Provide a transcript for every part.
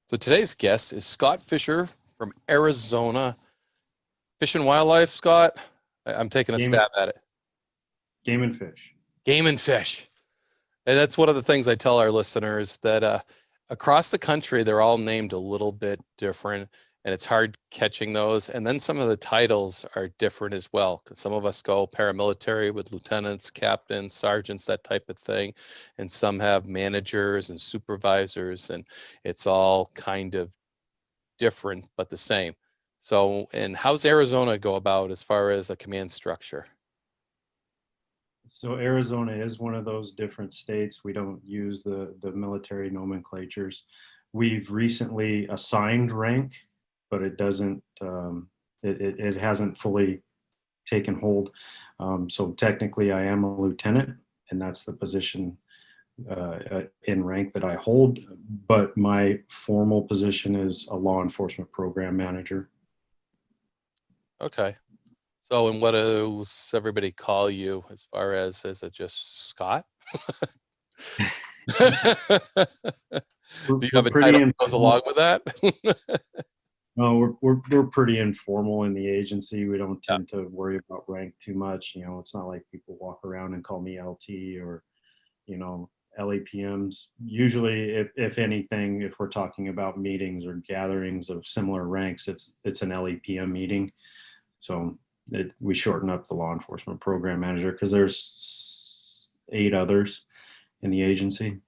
So today's guest is Scott Fischer from Arizona. Fish and wildlife, Scott? I'm taking a Game and stab at it. game and fish. Game and fish. And that's one of the things I tell our listeners that across the country, they're all named a little bit different, and it's hard catching those. And then some of the titles are different as well. 'Cause some of us go paramilitary with lieutenants, captains, sergeants, that type of thing. And some have managers and supervisors, and it's all kind of different but the same. So, and how's Arizona go about as far as a command structure? So Arizona is one of those different states. We don't use the military nomenclatures. We've recently assigned rank, but it doesn't it hasn't fully taken hold. So technically, I am a lieutenant, and that's the position in rank that I hold. But my formal position is a law enforcement program manager. Okay. So, and what does everybody call you as far as is it just Scott? We're, Do you we're have a pretty title that goes informal. along with that? No, we're pretty informal in the agency. We don't Yeah. tend to worry about rank too much. It's not like people walk around and call me LT or, you know, LAPMs. Usually, if anything, if we're talking about meetings or gatherings of similar ranks, it's an LAPM meeting. So we shorten up the law enforcement program manager because there's 8 others in the agency,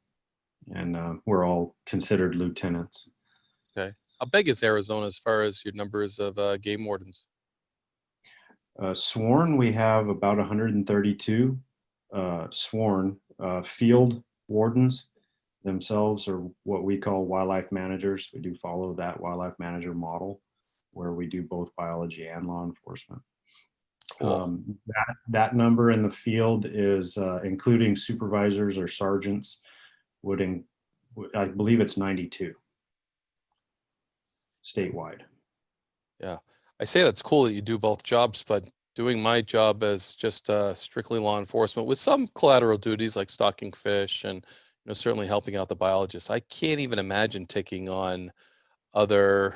and we're all considered lieutenants. Okay. How big is Arizona as far as your numbers of game wardens? Sworn, we have about 132 sworn. Field wardens themselves are what we call wildlife managers. We do follow that wildlife manager model where we do both biology and law enforcement. Cool. That number in the field is including supervisors or sergeants I believe it's 92 statewide. Yeah. I say that's cool that you do both jobs, but doing my job as just strictly law enforcement with some collateral duties like stalking fish and certainly helping out the biologists. I can't even imagine taking on other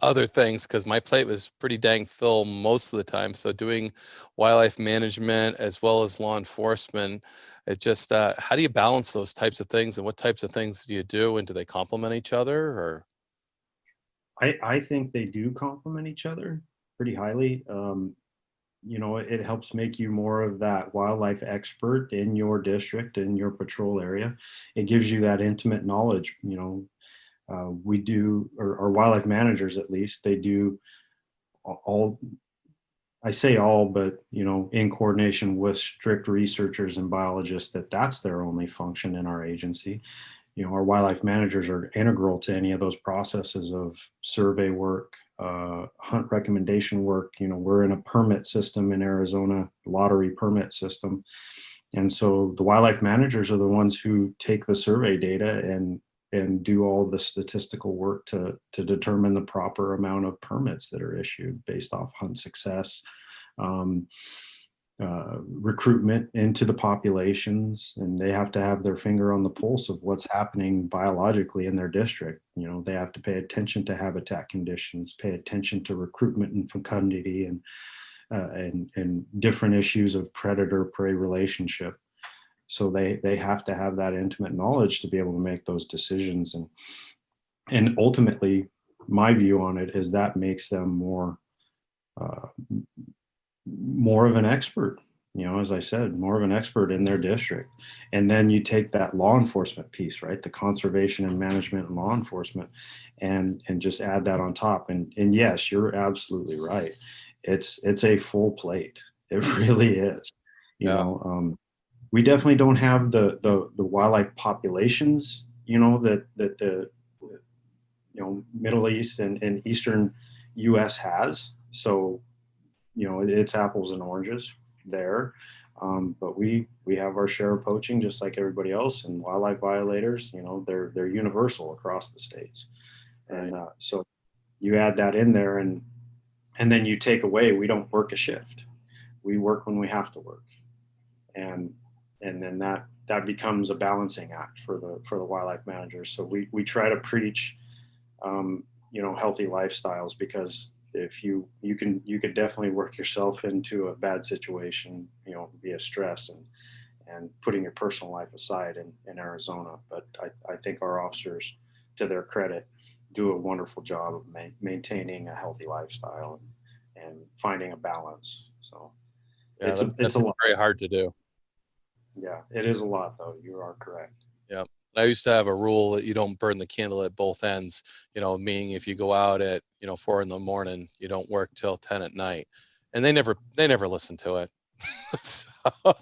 other things because my plate was pretty dang full most of the time. So doing wildlife management as well as law enforcement, it just how do you balance those types of things and what types of things do you do and do they complement each other or I think they do complement each other pretty highly. It helps make you more of that wildlife expert in your district, in your patrol area. It gives you that intimate knowledge. We do, or our wildlife managers at least, they do all, I say all, but in coordination with strict researchers and biologists, that's their only function in our agency. Our wildlife managers are integral to any of those processes of survey work, hunt recommendation work. We're in a permit system in Arizona, lottery permit system. And so the wildlife managers are the ones who take the survey data and do all the statistical work to determine the proper amount of permits that are issued based off hunt success, um, recruitment into the populations, and they have to have their finger on the pulse of what's happening biologically in their district. They have to pay attention to habitat conditions, pay attention to recruitment and fecundity, and different issues of predator-prey relationship. So they have to have that intimate knowledge to be able to make those decisions, and ultimately, my view on it is that makes them uh, more of an expert, as I said, more of an expert in their district. And then you take that law enforcement piece, right? The conservation and management and law enforcement, and just add that on top. And yes, you're absolutely right. It's a full plate. It really is. You yeah. know, we definitely don't have the wildlife populations, that the Middle East and Eastern US has. So it's apples and oranges there. But we have our share of poaching just like everybody else, and wildlife violators. They're universal across the states, Right. and so you add that in there, and then you take away. We don't work a shift. We work when we have to work, and then that becomes a balancing act for the wildlife managers. So we try to preach healthy lifestyles, because if you could definitely work yourself into a bad situation, via stress and putting your personal life aside in Arizona. But I think our officers, to their credit, do a wonderful job of maintaining a healthy lifestyle and finding a balance. So Yeah, it's a that's lot. very hard to do. Yeah, it is a lot, though. You are correct. Yeah. I used to have a rule that you don't burn the candle at both ends, meaning if you go out at, 4 in the morning, you don't work till 10 at night. And they never listen to it. So,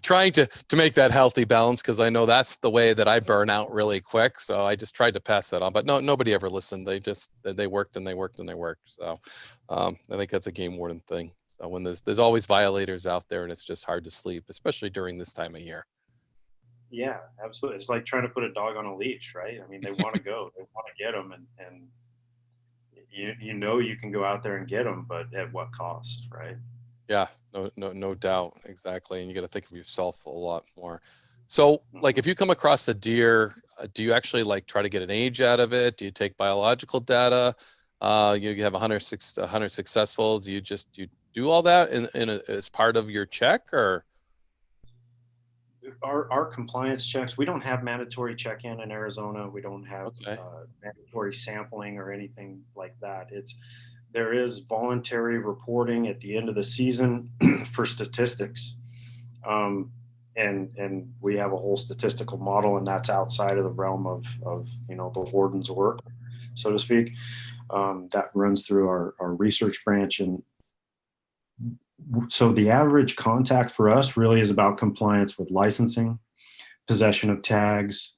trying to make that healthy balance, because I know that's the way that I burn out really quick. So I just tried to pass that on, but no, nobody ever listened. They worked and they worked and they worked. So I think that's a game warden thing. So when there's always violators out there, and it's just hard to sleep, especially during this time of year. Yeah, absolutely. It's like trying to put a dog on a leash, right? I mean, they want to go, they want to get them, and you can go out there and get them, but at what cost, right? Yeah, no doubt. Exactly. And you got to think of yourself a lot more. So, like, Mhm. if you come across a deer, do you actually like try to get an age out of it? Do you take biological data? You have 100 successful. Do you do all that as part of your check, or? Our compliance checks, we don't have mandatory check-in in Arizona. We don't have Okay. mandatory sampling or anything like that. There is voluntary reporting at the end of the season for statistics. Um, and we have a whole statistical model, and that's outside of the realm of the warden's work, so to speak. That runs through our research branch. And so the average contact for us really is about compliance with licensing, possession of tags,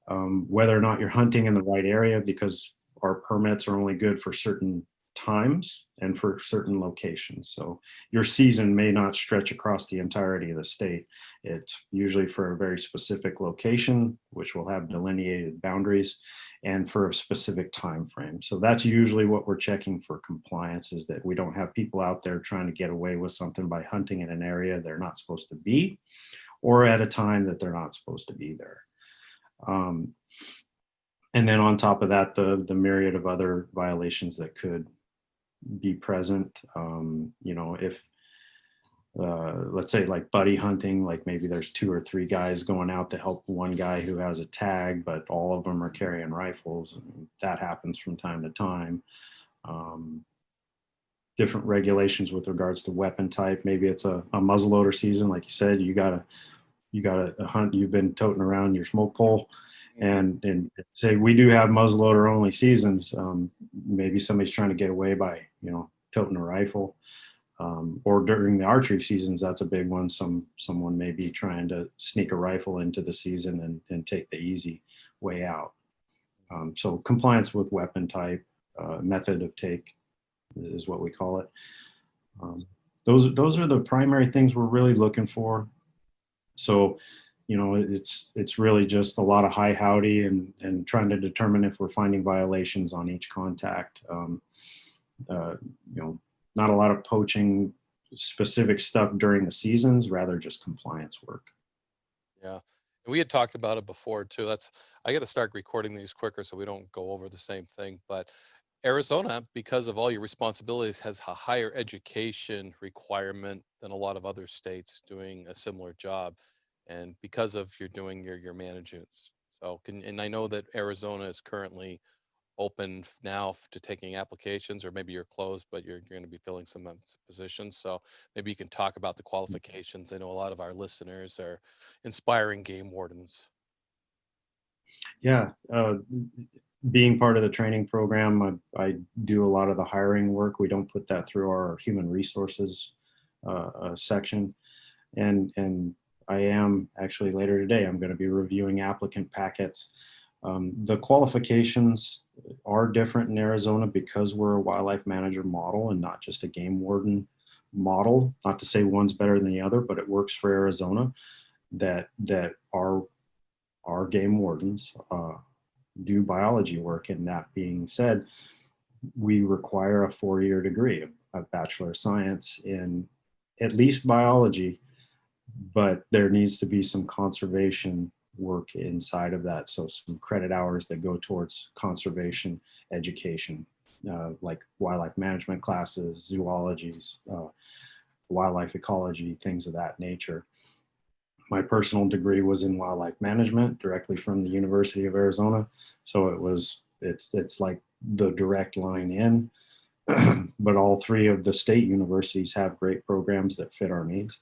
whether or not you're hunting in the right area, because our permits are only good for certain times and for certain locations. So your season may not stretch across the entirety of the state. It's usually for a very specific location, which will have delineated boundaries, and for a specific time frame. So that's usually what we're checking for compliance, is that we don't have people out there trying to get away with something by hunting in an area they're not supposed to be, or at a time that they're not supposed to be there. Um, and then on top of that, the myriad of other violations that could be present. If let's say like buddy hunting, like maybe there's two or three guys going out to help one guy who has a tag, but all of them are carrying rifles. That happens from time to time. Um, Different regulations with regards to weapon type. Maybe it's a muzzleloader season, like you said. You got a hunt. You've been toting around your smoke pole, Mhm. and say we do have muzzleloader only seasons. Maybe somebody's trying to get away by toting a rifle, or during the archery seasons. That's a big one. Someone may be trying to sneak a rifle into the season and take the easy way out. So compliance with weapon type, method of take is what we call it. Um, those are the primary things we're really looking for. So, it's really just a lot of hi howdy and trying to determine if we're finding violations on each contact. Uh, you know, Not a lot of poaching specific stuff during the seasons, rather just compliance work. Yeah. And we had talked about it before too. I got to start recording these quicker so we don't go over the same thing. But Arizona, because of all your responsibilities, has a higher education requirement than a lot of other states doing a similar job. And because of you're doing your management. And I know that Arizona is currently open now to taking applications, or maybe you're closed, but you're going to be filling some positions. So maybe you can talk about the qualifications. I know a lot of our listeners are inspiring game wardens. Yeah. Being part of the training program, I do a lot of the hiring work. We don't put that through our human resources section. And I am actually later today, I'm going to be reviewing applicant packets. The qualifications are different in Arizona because we're a wildlife manager model and not just a game warden model. Not to say one's better than the other, but it works for Arizona. That our game wardens do biology work. And that being said, we require a 4-year degree, a Bachelor of Science in at least biology, but there needs to be some conservation work inside of that. So some credit hours that go towards conservation education, like wildlife management classes, zoologies, wildlife ecology, things of that nature. My personal degree was in wildlife management directly from the University of Arizona. So it's like the direct line in, but all three of the state universities have great programs that fit our needs.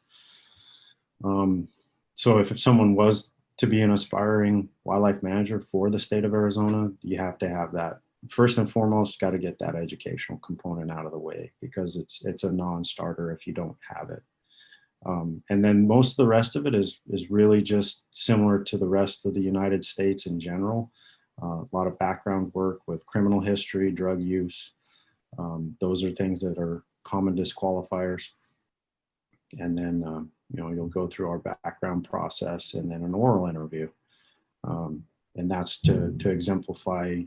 So if someone was to be an aspiring wildlife manager for the state of Arizona, you have to have that. First and foremost, got to get that educational component out of the way, because it's a non-starter if you don't have it. And then most of the rest of it is really just similar to the rest of the United States in general. A lot of background work with criminal history, drug use. Those are things that are common disqualifiers. And then you'll go through our background process and then an oral interview. And that's to exemplify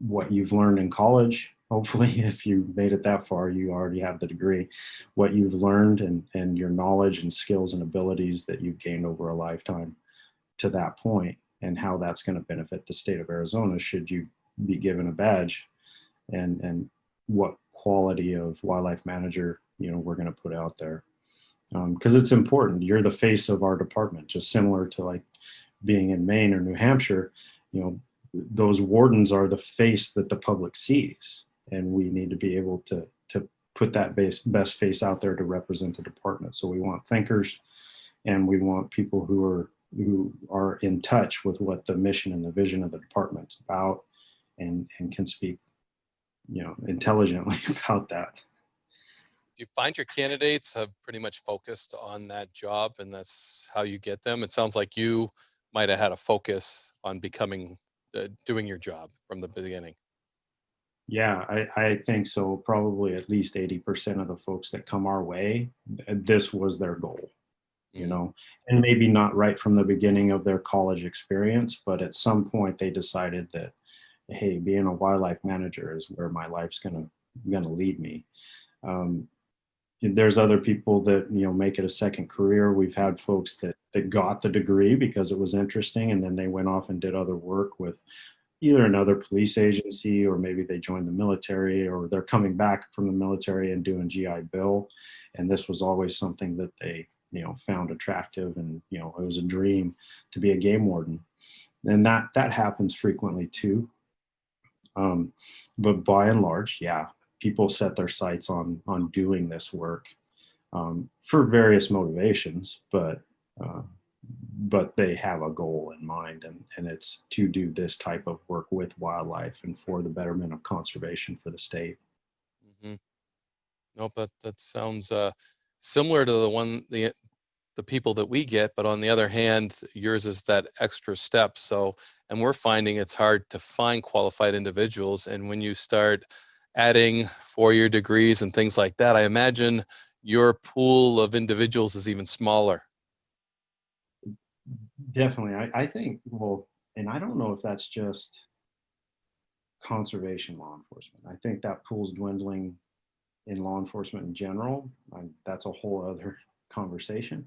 what you've learned in college. Hopefully, if you made it that far, you already have the degree. What you've learned and your knowledge and skills and abilities that you've gained over a lifetime to that point, and how that's going to benefit the state of Arizona should you be given a badge, and what quality of wildlife manager we're going to put out there. Because it's important. You're the face of our department, just similar to like being in Maine or New Hampshire. Those wardens are the face that the public sees, and we need to be able to put that best face out there to represent the department. So we want thinkers, and we want people who are in touch with what the mission and the vision of the department's about, and can speak intelligently about that. Do you find your candidates have pretty much focused on that job, and that's how you get them? It sounds like you might have had a focus on becoming doing your job from the beginning. Yeah, I think so. Probably at least 80% of the folks that come our way, this was their goal, Mm, and maybe not right from the beginning of their college experience, but at some point they decided that, hey, being a wildlife manager is where my life's gonna lead me. Um, there's other people that make it a second career. We've had folks that got the degree because it was interesting, and then they went off and did other work with either another police agency, or maybe they joined the military, or they're coming back from the military and doing GI Bill. And this was always something that they, found attractive, and, it was a dream to be a game warden. And that happens frequently too. But by and large, yeah, people set their sights on doing this work, for various motivations, uh, but they have a goal in mind, and it's to do this type of work with wildlife and for the betterment of conservation for the state. hmm Nope, that sounds similar to the people that we get, but on the other hand, yours is that extra step. So, and we're finding it's hard to find qualified individuals. And when you start adding 4-year degrees and things like that, I imagine your pool of individuals is even smaller. Definitely. I think, well, and I don't know if that's just conservation law enforcement. I think that pool's dwindling in law enforcement in general. That's a whole other conversation.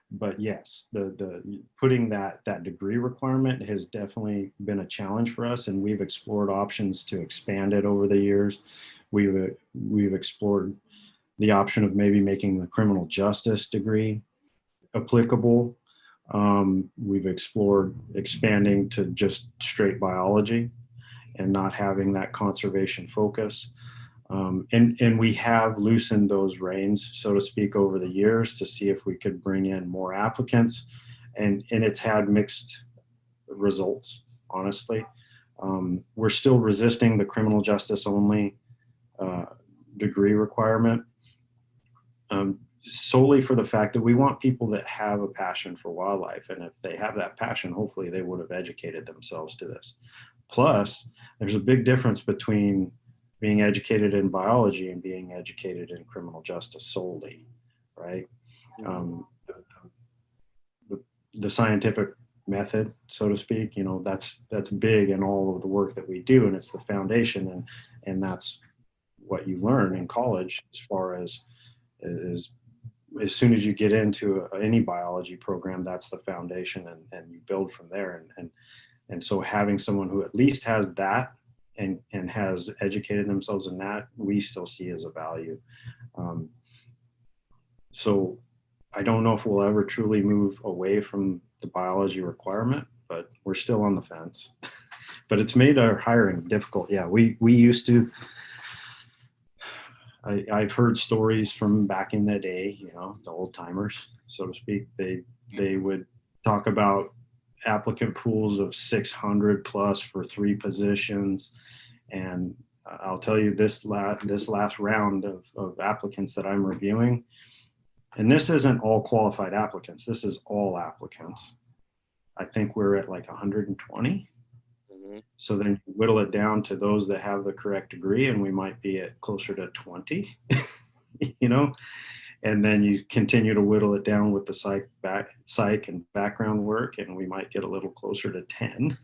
But yes, the putting that degree requirement has definitely been a challenge for us, and we've explored options to expand it over the years. We've explored the option of maybe making the criminal justice degree applicable. We've explored expanding to just straight biology and not having that conservation focus. And we have loosened those reins, so to speak, over the years to see if we could bring in more applicants. And it's had mixed results, honestly. We're still resisting the criminal justice only uh, degree requirement, solely for the fact that we want people that have a passion for wildlife. And if they have that passion, hopefully they would have educated themselves to this. Plus, there's a big difference between being educated in biology and being educated in criminal justice solely, right? Um, the, the scientific method, so to speak, that's big in all of the work that we do, and it's the foundation, and that's what you learn in college as far as as soon as you get into any biology program, that's the foundation, and you build from there. And so having someone who at least has that and has educated themselves in that, we still see as a value. Um, so I don't know if we'll ever truly move away from the biology requirement, but we're still on the fence. But it's made our hiring difficult. Yeah, we used to. I've heard stories from back in the day, you know, the old timers, so to speak. They would talk about applicant pools of 600 plus for 3 positions, and I'll tell you this last round of applicants that I'm reviewing, and this isn't all qualified applicants. This is all applicants. I think we're at like 120. So then you whittle it down to those that have the correct degree, and we might be at closer to 20, you know, and then you continue to whittle it down with the psych and background work, and we might get a little closer to 10.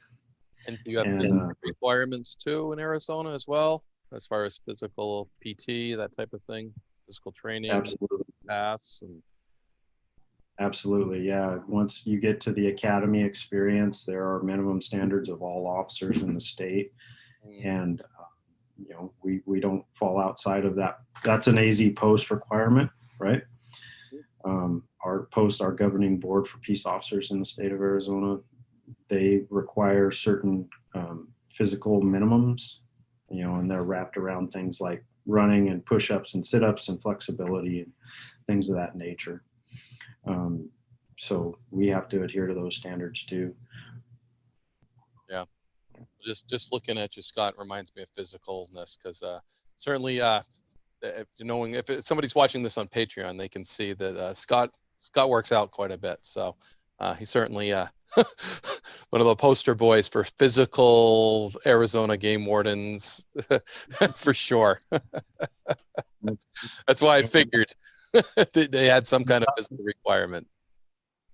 And do you have physical requirements too in Arizona as well, as far as physical PT, that type of thing, physical training? Absolutely. Pass and Absolutely, yeah. Once you get to the academy experience, there are minimum standards of all officers in the state, and you know, we don't fall outside of that. That's an AZ post requirement, right? Our governing board for peace officers in the state of Arizona, they require certain physical minimums, you know, and they're wrapped around things like running and push-ups and sit-ups and flexibility and things of that nature. So we have to adhere to those standards too. Yeah, just looking at you, Scott, reminds me of physicalness, because certainly knowing if somebody's watching this on Patreon, they can see that Scott works out quite a bit. So he's certainly one of the poster boys for physical Arizona game wardens for sure. That's why I figured they had some kind of physical requirement.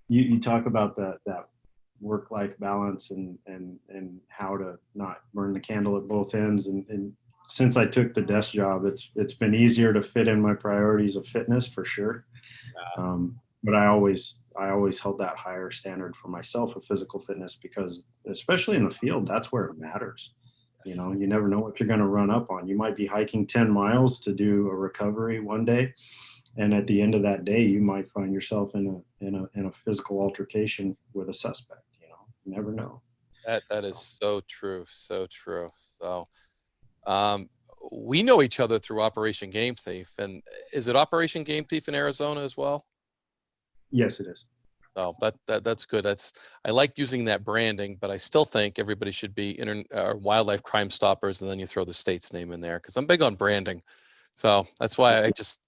You talk about that work-life balance and how to not burn the candle at both ends. And since I took the desk job, it's been easier to fit in my priorities of fitness for sure. But I always held that higher standard for myself of physical fitness, because especially in the field, that's where it matters. You know, you never know what you're going to run up on. You might be hiking 10 miles to do a recovery one day, and at the end of that day, you might find yourself in a physical altercation with a suspect. You know, you never know. That is so true, so true. So we know each other through Operation Game Thief, and is it Operation Game Thief in Arizona as well? Yes, it is. So that's good. I like using that branding, but I still think everybody should be Wildlife Crime Stoppers, and then you throw the state's name in there, because I'm big on branding. So that's why I just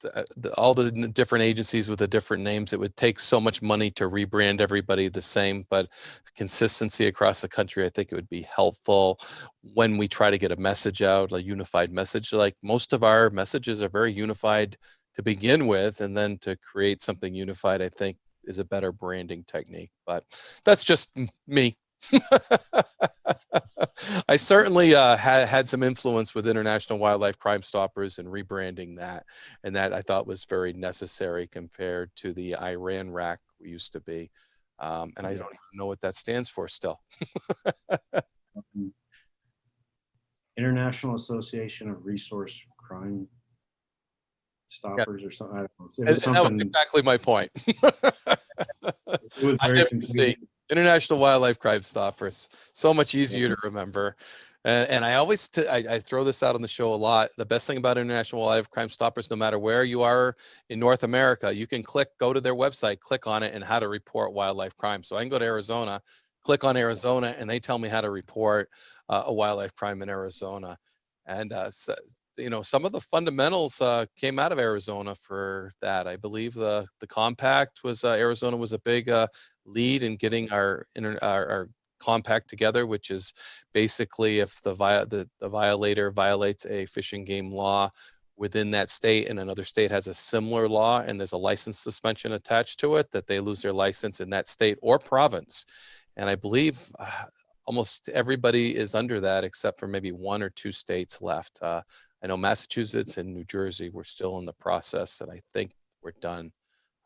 all the different agencies with the different names, it would take so much money to rebrand everybody the same, but consistency across the country, I think it would be helpful when we try to get a message out, a unified message. Like most of our messages are very unified to begin with, and then to create something unified, I think, is a better branding technique. But that's just me. I certainly had some influence with International Wildlife Crime Stoppers and rebranding that, and that I thought was very necessary compared to the Iran RAC we used to be. And I don't even know what that stands for still. International Association of Resource Crime Stoppers, or something. I don't know. It was something. That was exactly my point. It was very confusing. International Wildlife Crime Stoppers. So much easier to remember. And I always I throw this out on the show a lot. The best thing about International Wildlife Crime Stoppers, no matter where you are in North America, you can go to their website, click on it, and how to report wildlife crime. So I can go to Arizona, click on Arizona, and they tell me how to report a wildlife crime in Arizona. And so, you know, some of the fundamentals came out of Arizona for that. I believe the compact was Arizona was a big lead in getting our compact together, which is basically if the violator violates a fish and game law within that state, and another state has a similar law, and there's a license suspension attached to it, that they lose their license in that state or province. And I believe almost everybody is under that, except for maybe 1 or 2 states left. I know Massachusetts and New Jersey, we're still in the process, and I think we're done.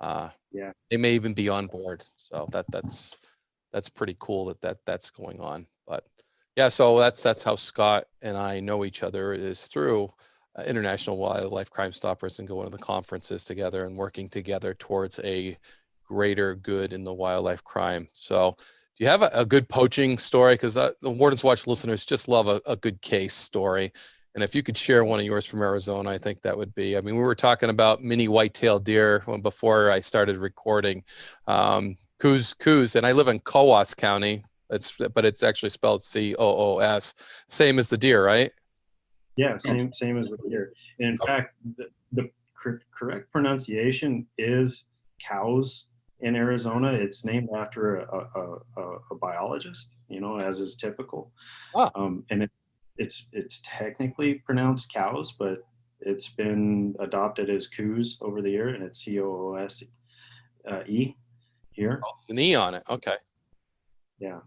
Yeah. They may even be on board. So that's pretty cool that's going on. But yeah, so that's how Scott and I know each other, is through International Wildlife Crime Stoppers and going to the conferences together and working together towards a greater good in the wildlife crime. So do you have a good poaching story? Because the Warden's Watch listeners just love a good case story. And if you could share one of yours from Arizona, I think that would be, I mean, we were talking about mini white-tailed deer before I started recording. Coos, and I live in Coos County. But it's actually spelled Coos, same as the deer, right? Yeah, same as the deer. And in fact, the correct pronunciation is cows in Arizona. It's named after a biologist, as is typical. Ah, And it's technically pronounced cows, but it's been adopted as coos over the year, and it's Coos here. an E on it. Okay. Yeah,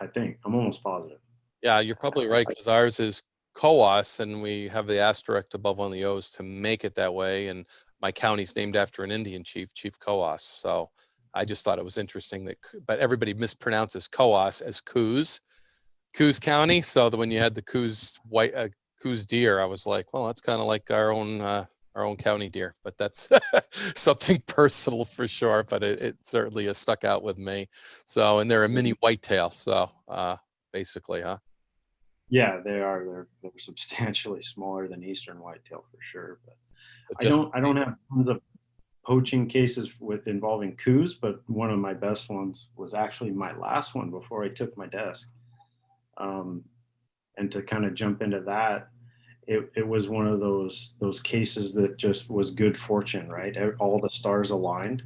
I think I'm almost positive. Yeah, you're probably right, because ours is Coos, and we have the asterisk above one of the O's to make it that way. And my county's named after an Indian chief, Chief Coos. So I just thought it was interesting but everybody mispronounces Coos as Coos County. So that when you had the Coos deer, I was like, well, that's kind of like our own county deer. But that's something personal for sure. But it certainly has stuck out with me. So, and they're a mini whitetail. So basically, huh? Yeah, they are. They're substantially smaller than eastern whitetail for sure. But But I just don't have tons of poaching cases with involving coos, but one of my best ones was actually my last one before I took my desk. Um, and to kind of jump into that, it was one of those cases that just was good fortune, right? All the stars aligned,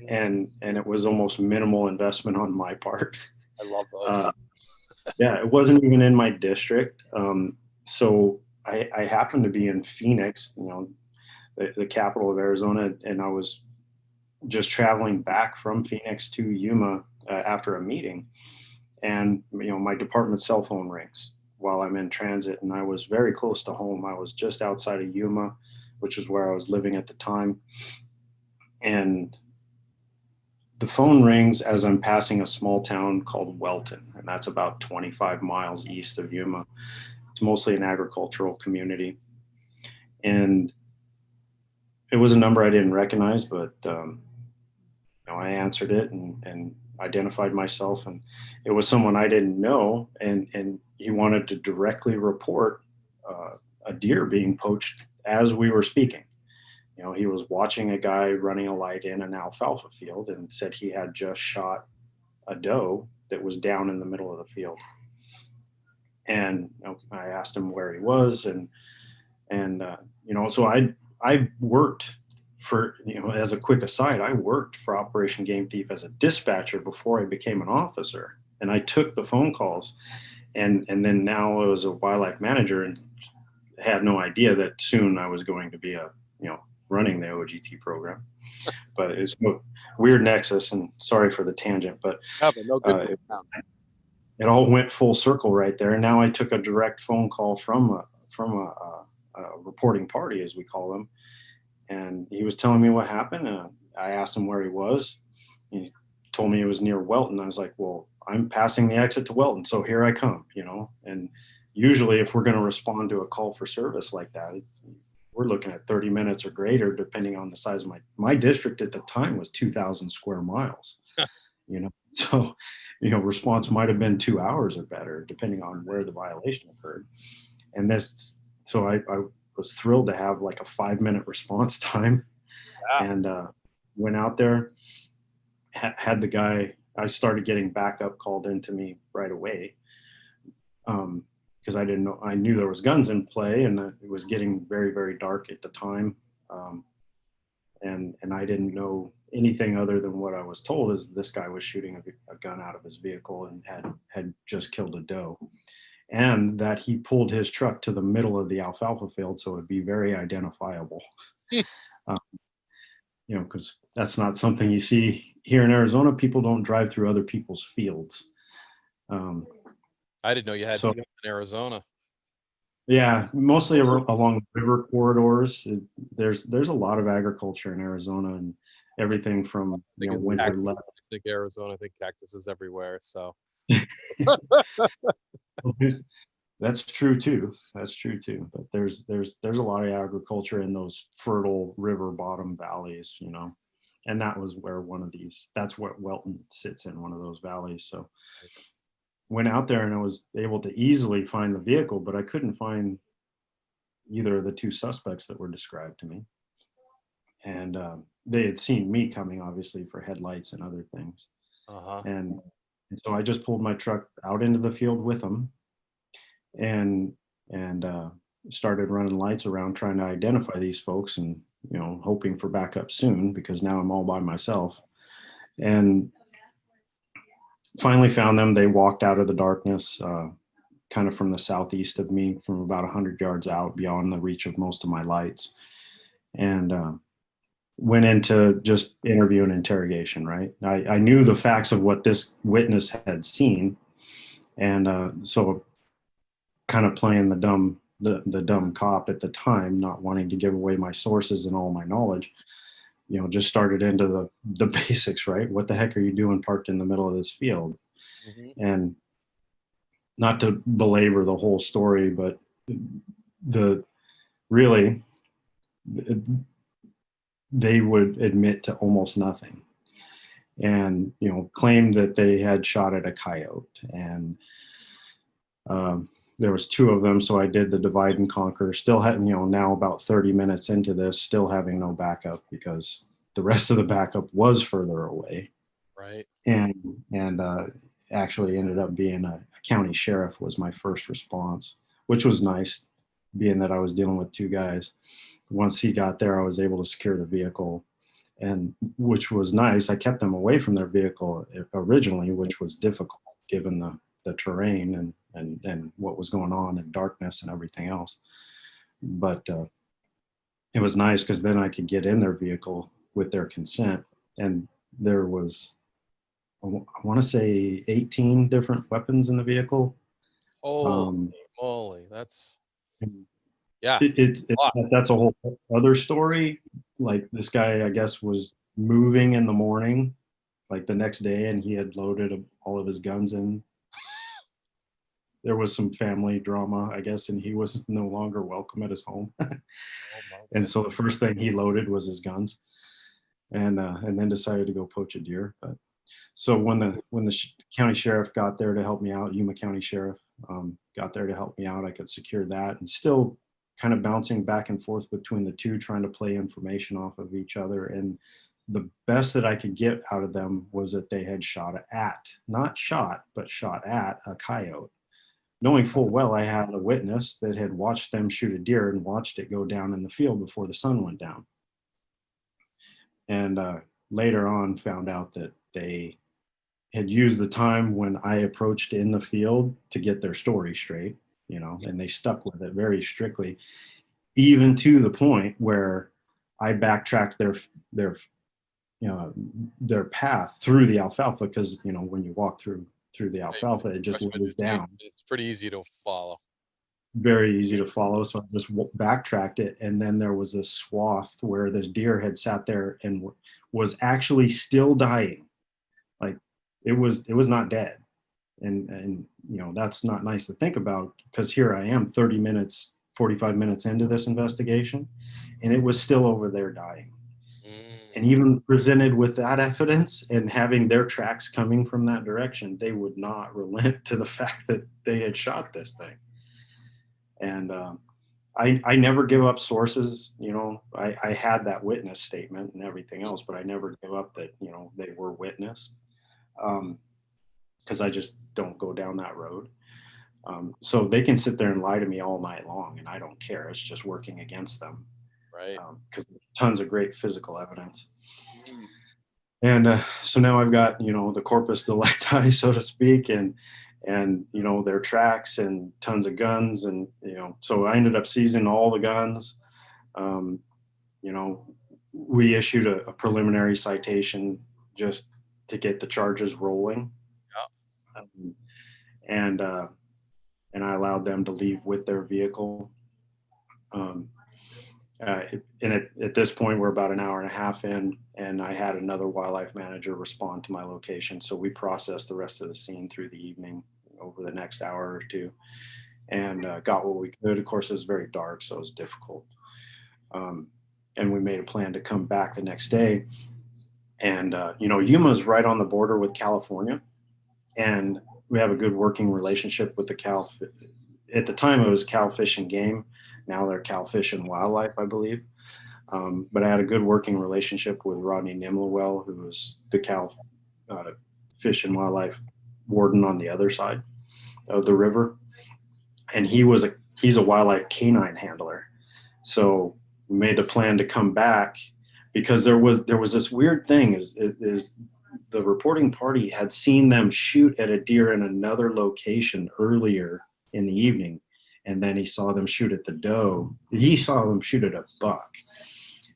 and it was almost minimal investment on my part. I love those. Uh, yeah, it wasn't even in my district. So I happened to be in Phoenix, the capital of Arizona, and I was just traveling back from Phoenix to Yuma after a meeting, and my department cell phone rings while I'm in transit, and I was very close to home. I was just outside of Yuma, which is where I was living at the time, and the phone rings as I'm passing a small town called Welton, and that's about 25 miles east of Yuma. It's mostly an agricultural community, and it was a number I didn't recognize, but I answered it and identified myself, and it was someone I didn't know, and he wanted to directly report a deer being poached as we were speaking. He was watching a guy running a light in an alfalfa field and said he had just shot a doe that was down in the middle of the field. And I asked him where he was, and so I worked for, as a quick aside, I worked for Operation Game Thief as a dispatcher before I became an officer, and I took the phone calls, and then now I was a wildlife manager and had no idea that soon I was going to be running the OGT program. But it's a weird nexus, and sorry for the tangent, but Yeah, but no good. it all went full circle right there. And now I took a direct phone call from a reporting party, as we call them, and he was telling me what happened. I asked him where he was. He told me it was near Welton. I was like, well, I'm passing the exit to Welton, so here I come. And usually, if we're going to respond to a call for service like that, we're looking at 30 minutes or greater, depending on the size of my district at the time was 2,000 square miles. So response might have been 2 hours or better, depending on where the violation occurred. And so I was thrilled to have like a 5-minute response time, Yeah. and went out there, had the guy. I started getting backup called into me right away, because I didn't know. I knew there was guns in play, and it was getting very, very dark at the time, and I didn't know anything other than what I was told is this guy was shooting a gun out of his vehicle and had just killed a doe, and that he pulled his truck to the middle of the alfalfa field so it'd be very identifiable. uh, because that's not something you see here in Arizona. People don't drive through other people's fields. Um, I didn't know you had so fields in Arizona. yeah, mostly along river corridors. There's a lot of agriculture in Arizona, and everything from, I think it's winter cactus. left. I think Arizona. I think cactus is everywhere. So That's true too. That's true too. But there's a lot of agriculture in those fertile river bottom valleys, and that was where that's what Welton sits in, one of those valleys. So went out there and I was able to easily find the vehicle, but I couldn't find either of the two suspects that were described to me. And they had seen me coming, obviously, for headlights and other things. uh-huh. And so I just pulled my truck out into the field with them, and started running lights around trying to identify these folks, and hoping for backup soon, because now I'm all by myself. And finally found them. They walked out of the darkness, kind of from the southeast of me, from about 100 yards out, beyond the reach of most of my lights, and went into just interview and interrogation. Right, I knew the facts of what this witness had seen, and so kind of playing the dumb cop at the time, not wanting to give away my sources and all my knowledge, just started into the basics. Right, what the heck are you doing parked in the middle of this field? Hmm. And not to belabor the whole story, but the really they would admit to almost nothing, and claimed that they had shot at a coyote. And there was two of them, so I did the divide and conquer, still had, now about 30 minutes into this, still having no backup, because the rest of the backup was further away. Right. And actually ended up being a county sheriff was my first response, which was nice, being that I was dealing with two guys. Once he got there, I was able to secure the vehicle, and which was nice. I kept them away from their vehicle originally, which was difficult given the terrain and what was going on, and darkness and everything else. But it was nice, because then I could get in their vehicle with their consent, and there was, I want to say, 18 different weapons in the vehicle. Holy Um, moly, that's yeah. it's A lot. that's a whole other story. Like, this guy, I guess, was moving in the morning, like the next day, and he had loaded all of his guns in. There was some family drama, I guess, and he was no longer welcome at his home. Oh my And goodness. so the first thing he loaded was his guns, and then decided to go poach a deer. But so when the county sheriff got there to help me out, Yuma County Sheriff, got there to help me out, I could secure that, and still kind of bouncing back and forth between the two, trying to play information off of each other. And the best that I could get out of them was that they had not shot, but shot at a coyote, knowing full well I had a witness that had watched them shoot a deer and watched it go down in the field before the sun went down. And later on found out that they had used the time when I approached in the field to get their story straight, and they stuck with it very strictly, even to the point where I backtracked their their path through the alfalfa, because when you walk through the alfalfa, it just Brush lays down, vegetation, it's pretty easy to follow. very easy to follow. So I just backtracked it, and then there was this swath where this deer had sat there and was actually still dying. Like, it was not dead. And that's not nice to think about, because here I am 30 minutes, 45 minutes into this investigation, and it was still over there dying. And Mm, even presented with that evidence and having their tracks coming from that direction, they would not relent to the fact that they had shot this thing. And I never give up sources. I had that witness statement and everything else, but I never give up that they were witnessed, because I just don't go down that road. So they can sit there and lie to me all night long, and I don't care. It's just working against them, right. because tons of great physical evidence. Mm, And so now I've got the corpus delicti, so to speak, and their tracks and tons of guns, and so I ended up seizing all the guns. Um, you know, we issued a preliminary citation just to get the charges rolling, yeah. um, and and I allowed them to leave with their vehicle. Um, At this point, we're about an hour and a half in, and I had another wildlife manager respond to my location. So we processed the rest of the scene through the evening over the next hour or two, and got what we could. Of course, it was very dark, so it was difficult. Um, and we made a plan to come back the next day. And Yuma's right on the border with California, and we have a good working relationship with the Cal. At the time, it was Cal Fish and Game. Now they're Cal Fish and Wildlife, I believe. But I had a good working relationship with Rodney Nimlewell, who was the Cal Fish and Wildlife warden on the other side of the river, and he's a wildlife canine handler. So we made a plan to come back because there was this weird thing is the reporting party had seen them shoot at a deer in another location earlier in the evening, and then he saw them shoot at the doe. He saw them shoot at a buck,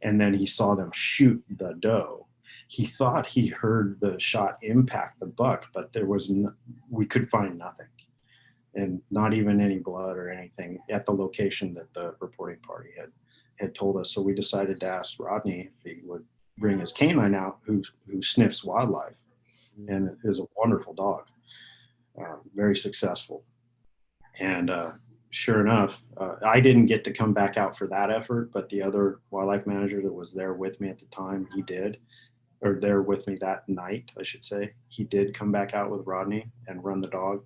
and then he saw them shoot the doe. He thought he heard the shot impact the buck, but we could find nothing, and not even any blood or anything at the location that the reporting party had told us. So we decided to ask Rodney if he would bring his canine out, who sniffs wildlife, and is a wonderful dog, very successful. And sure enough, I didn't get to come back out for that effort, but the other wildlife manager that was there with me at the time, he did, or there with me that night, I should say. He did come back out with Rodney and run the dog,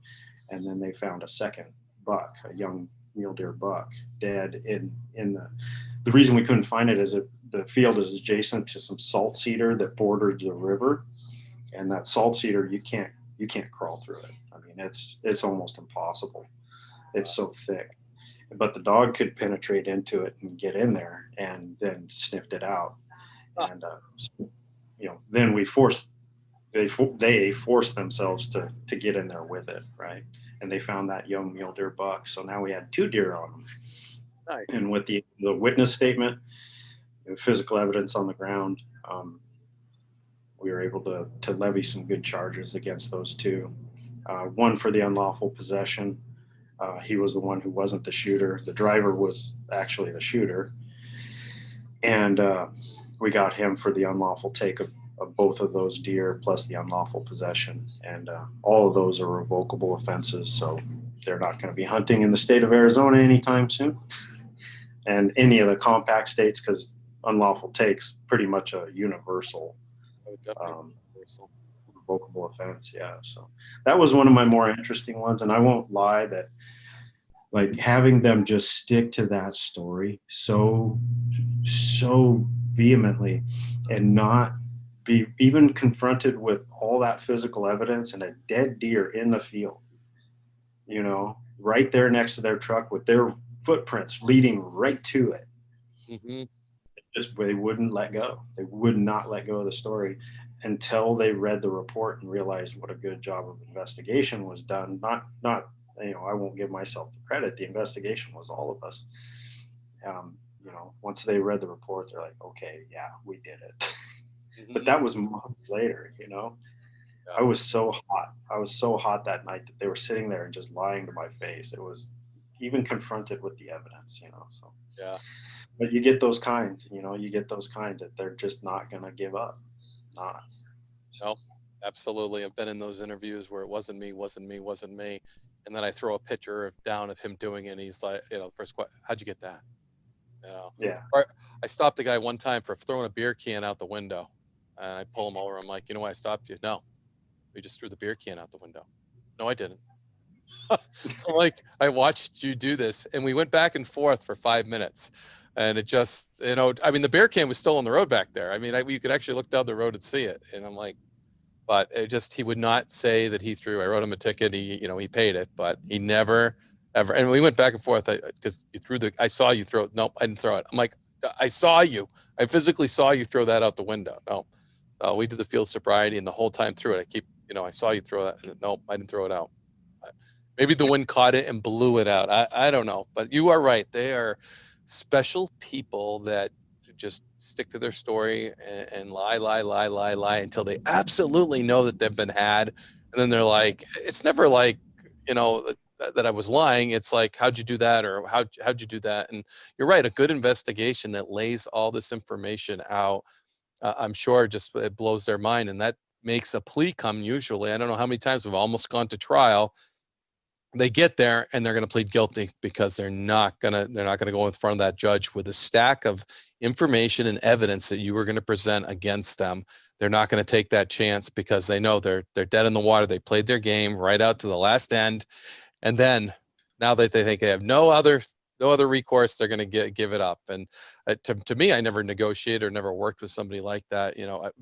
and then they found a second buck, a young mule deer buck, dead in the reason we couldn't find it is that the field is adjacent to some salt cedar that bordered the river, and that salt cedar you can't crawl through it. I mean, it's almost impossible. It's so thick, but the dog could penetrate into it and get in there, and then sniffed it out. And so, then they forced themselves to get in there with it, right? And they found that young mule deer buck. So now we had two deer on them. Nice. And with the witness statement, and physical evidence on the ground, we were able to levy some good charges against those two. One for the unlawful possession. He was the one who wasn't the shooter. The driver was actually the shooter. And we got him for the unlawful take of both of those deer, plus the unlawful possession. And all of those are revocable offenses. So they're not going to be hunting in the state of Arizona anytime soon. And any of the compact states, because unlawful takes pretty much a universal revocable offense. Yeah. So that was one of my more interesting ones. And I won't lie that, like, having them just stick to that story so vehemently and not be even confronted with all that physical evidence and a dead deer in the field, right there next to their truck with their footprints leading right to it. Mm-hmm. Just they wouldn't let go. They would not let go of the story until they read the report and realized what a good job of investigation was done. Not I won't give myself the credit. The investigation was all of us. Once they read the report, they're like, okay, yeah, we did it. Mm-hmm. But that was months later. Yeah. I was so hot. I was so hot that night that they were sitting there and just lying to my face. It was even confronted with the evidence. So. Yeah. But you get those kind, that they're just not going to give up. Not. No, absolutely. I've been in those interviews where it wasn't me, wasn't me, wasn't me. And then I throw a picture down of him doing it. And he's like, first question, how'd you get that? Yeah. Or I stopped a guy one time for throwing a beer can out the window. And I pull him over. I'm like, you know why I stopped you? No, we just threw the beer can out the window. No, I didn't. I'm like, I watched you do this. And we went back and forth for 5 minutes. And it just, the beer can was still on the road back there. I mean, you could actually look down the road and see it. And I'm like, but he would not say that he threw. I wrote him a ticket. He paid it, but he never, ever. And we went back and forth because I saw you throw it. Nope, I didn't throw it. I'm like, I saw you. I physically saw you throw that out the window. No, we did the field sobriety, and the whole time through it, I saw you throw that. Nope, I didn't throw it out. Maybe the wind caught it and blew it out. I don't know, but you are right. They are special people that just stick to their story and lie until they absolutely know that they've been had. And then they're like, it's never like, that I was lying. It's like, how'd you do that? Or how'd you do that? And you're right. A good investigation that lays all this information out, I'm sure just it blows their mind. And that makes a plea come usually. I don't know how many times we've almost gone to trial. They get there and they're going to plead guilty because they're not going to go in front of that judge with a stack of information and evidence that you were going to present against them. They're not going to take that chance because they know they're dead in the water. They played their game right out to the last end. And then now that they think they have no other recourse, they're going to give it up. And to me, I never negotiated or never worked with somebody like that.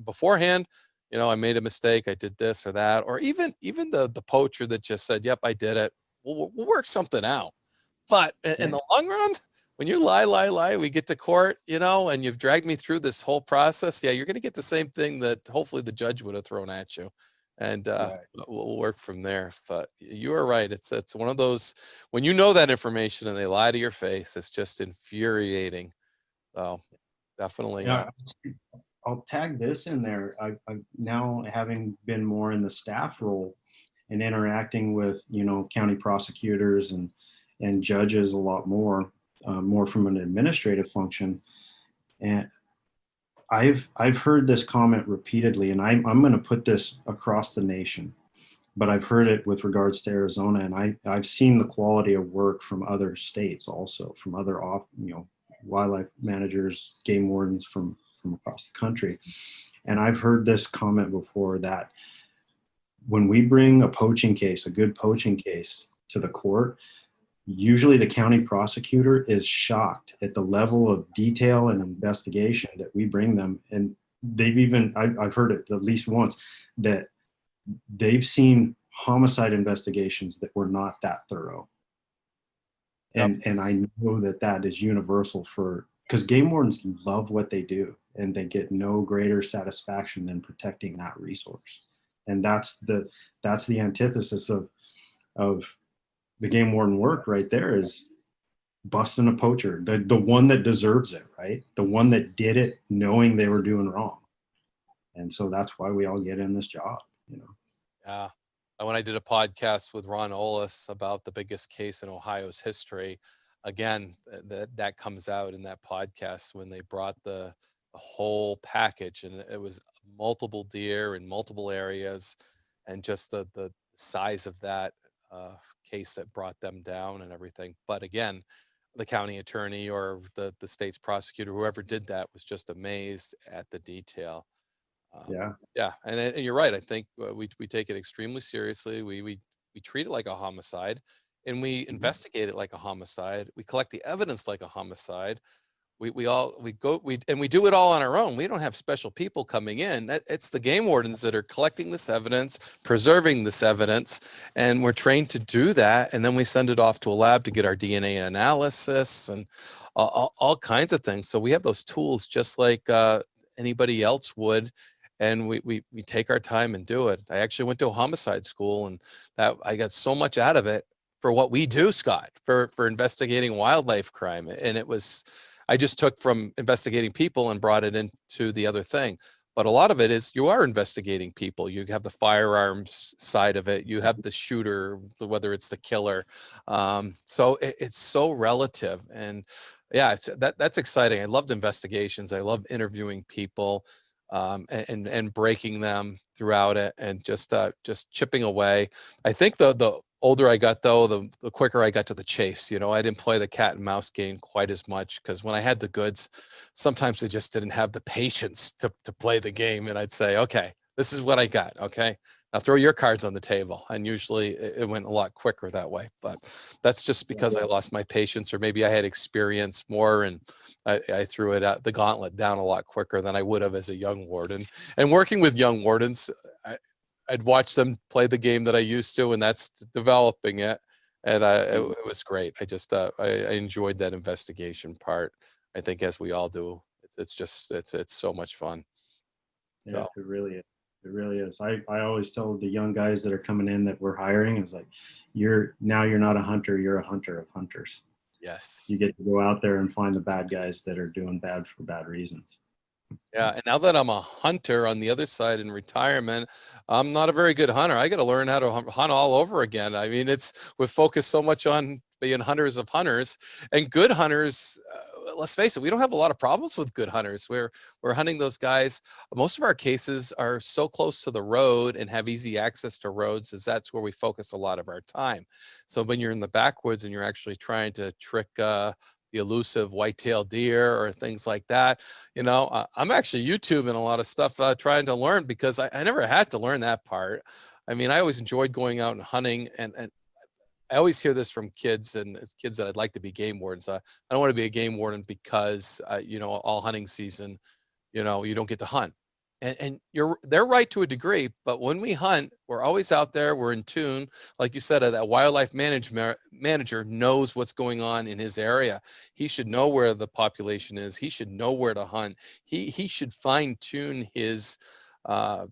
Beforehand, I made a mistake. I did this or that, or even the poacher that just said, "Yep, I did it." We'll work something out. But in the long run, when you lie, we get to court, and you've dragged me through this whole process. Yeah, you're going to get the same thing that hopefully the judge would have thrown at you. And Right. we'll work from there. But you are right. It's one of those, when you know that information and they lie to your face, it's just infuriating. So definitely. Yeah, I'll tag this in there. I now having been more in the staff role and interacting with county prosecutors and judges a lot more from an administrative function, and I've heard this comment repeatedly, and I'm going to put this across the nation, but I've heard it with regards to Arizona, and I've seen the quality of work from other states also, from other wildlife managers, game wardens from across the country. And I've heard this comment before, that when we bring a good poaching case to the court, usually the county prosecutor is shocked at the level of detail and investigation that we bring them. And I've heard it at least once, that they've seen homicide investigations that were not that thorough. Yep. And I know that is universal, because game wardens love what they do, and they get no greater satisfaction than protecting that resource. And that's the antithesis of the game warden work right there, is busting a poacher, the one that deserves it, right? The one that did it knowing they were doing wrong. And so that's why we all get in this job. Yeah. And when I did a podcast with Ron Olis about the biggest case in Ohio's history, again, that comes out in that podcast when they brought the whole package, and it was multiple deer in multiple areas, and just the size of that case that brought them down and everything. But again, the county attorney or the state's prosecutor, whoever did that, was just amazed at the detail. Yeah. Yeah, and you're right. I think we take it extremely seriously. We treat it like a homicide, and we investigate it like a homicide. We collect the evidence like a homicide. We do it all on our own. We don't have special people coming in. It's the game wardens that are collecting this evidence, preserving this evidence, and we're trained to do that. And then we send it off to a lab to get our DNA analysis and all kinds of things. So we have those tools just like anybody else would, and we take our time and do it. I actually went to a homicide school, and that I got so much out of it for what we do, Scott, for investigating wildlife crime. And it was, I just took from investigating people and brought it into the other thing. But a lot of it is you are investigating people. You have the firearms side of it. You have the shooter, whether it's the killer. So it's so relative. And yeah, that's exciting. I loved investigations. I love interviewing people, and breaking them throughout it, and just chipping away. I think the older I got, though, the quicker I got to the chase. I didn't play the cat and mouse game quite as much, because when I had the goods, sometimes I just didn't have the patience to play the game. And I'd say, okay, this is what I got. Okay, now throw your cards on the table. And usually it went a lot quicker that way. But that's just because I lost my patience, or maybe I had experience more, and I threw it out the gauntlet down a lot quicker than I would have as a young warden. And working with young wardens, I'd watch them play the game that I used to, and that's developing it. And it was great. I just I enjoyed that investigation part. I think, as we all do. It's so much fun. Yeah, So it really is. It really is. I always tell the young guys that are coming in that we're hiring, it's like, you're not a hunter, you're a hunter of hunters. yes, You get to go out there and find the bad guys that are doing bad for bad reasons. Yeah, and now that I'm a hunter on the other side in retirement, I'm not a very good hunter. I got to learn how to hunt all over again. I mean, we're focused so much on being hunters of hunters, and good hunters. Let's face it, we don't have a lot of problems with good hunters. We're hunting those guys. Most of our cases are so close to the road and have easy access to roads, as that's where we focus a lot of our time. So when you're in the backwoods and you're actually trying to trick the elusive white-tailed deer or things like that, I'm actually YouTubing a lot of stuff, trying to learn, because I never had to learn that part. I mean, I always enjoyed going out and hunting, and I always hear this from kids, and it's kids that I'd like to be game wardens. I don't want to be a game warden because, all hunting season, you don't get to hunt. And they're right to a degree, but when we hunt, we're always out there, we're in tune. Like you said, that wildlife manager knows what's going on in his area. He should know where the population is. He should know where to hunt. He should fine tune uh,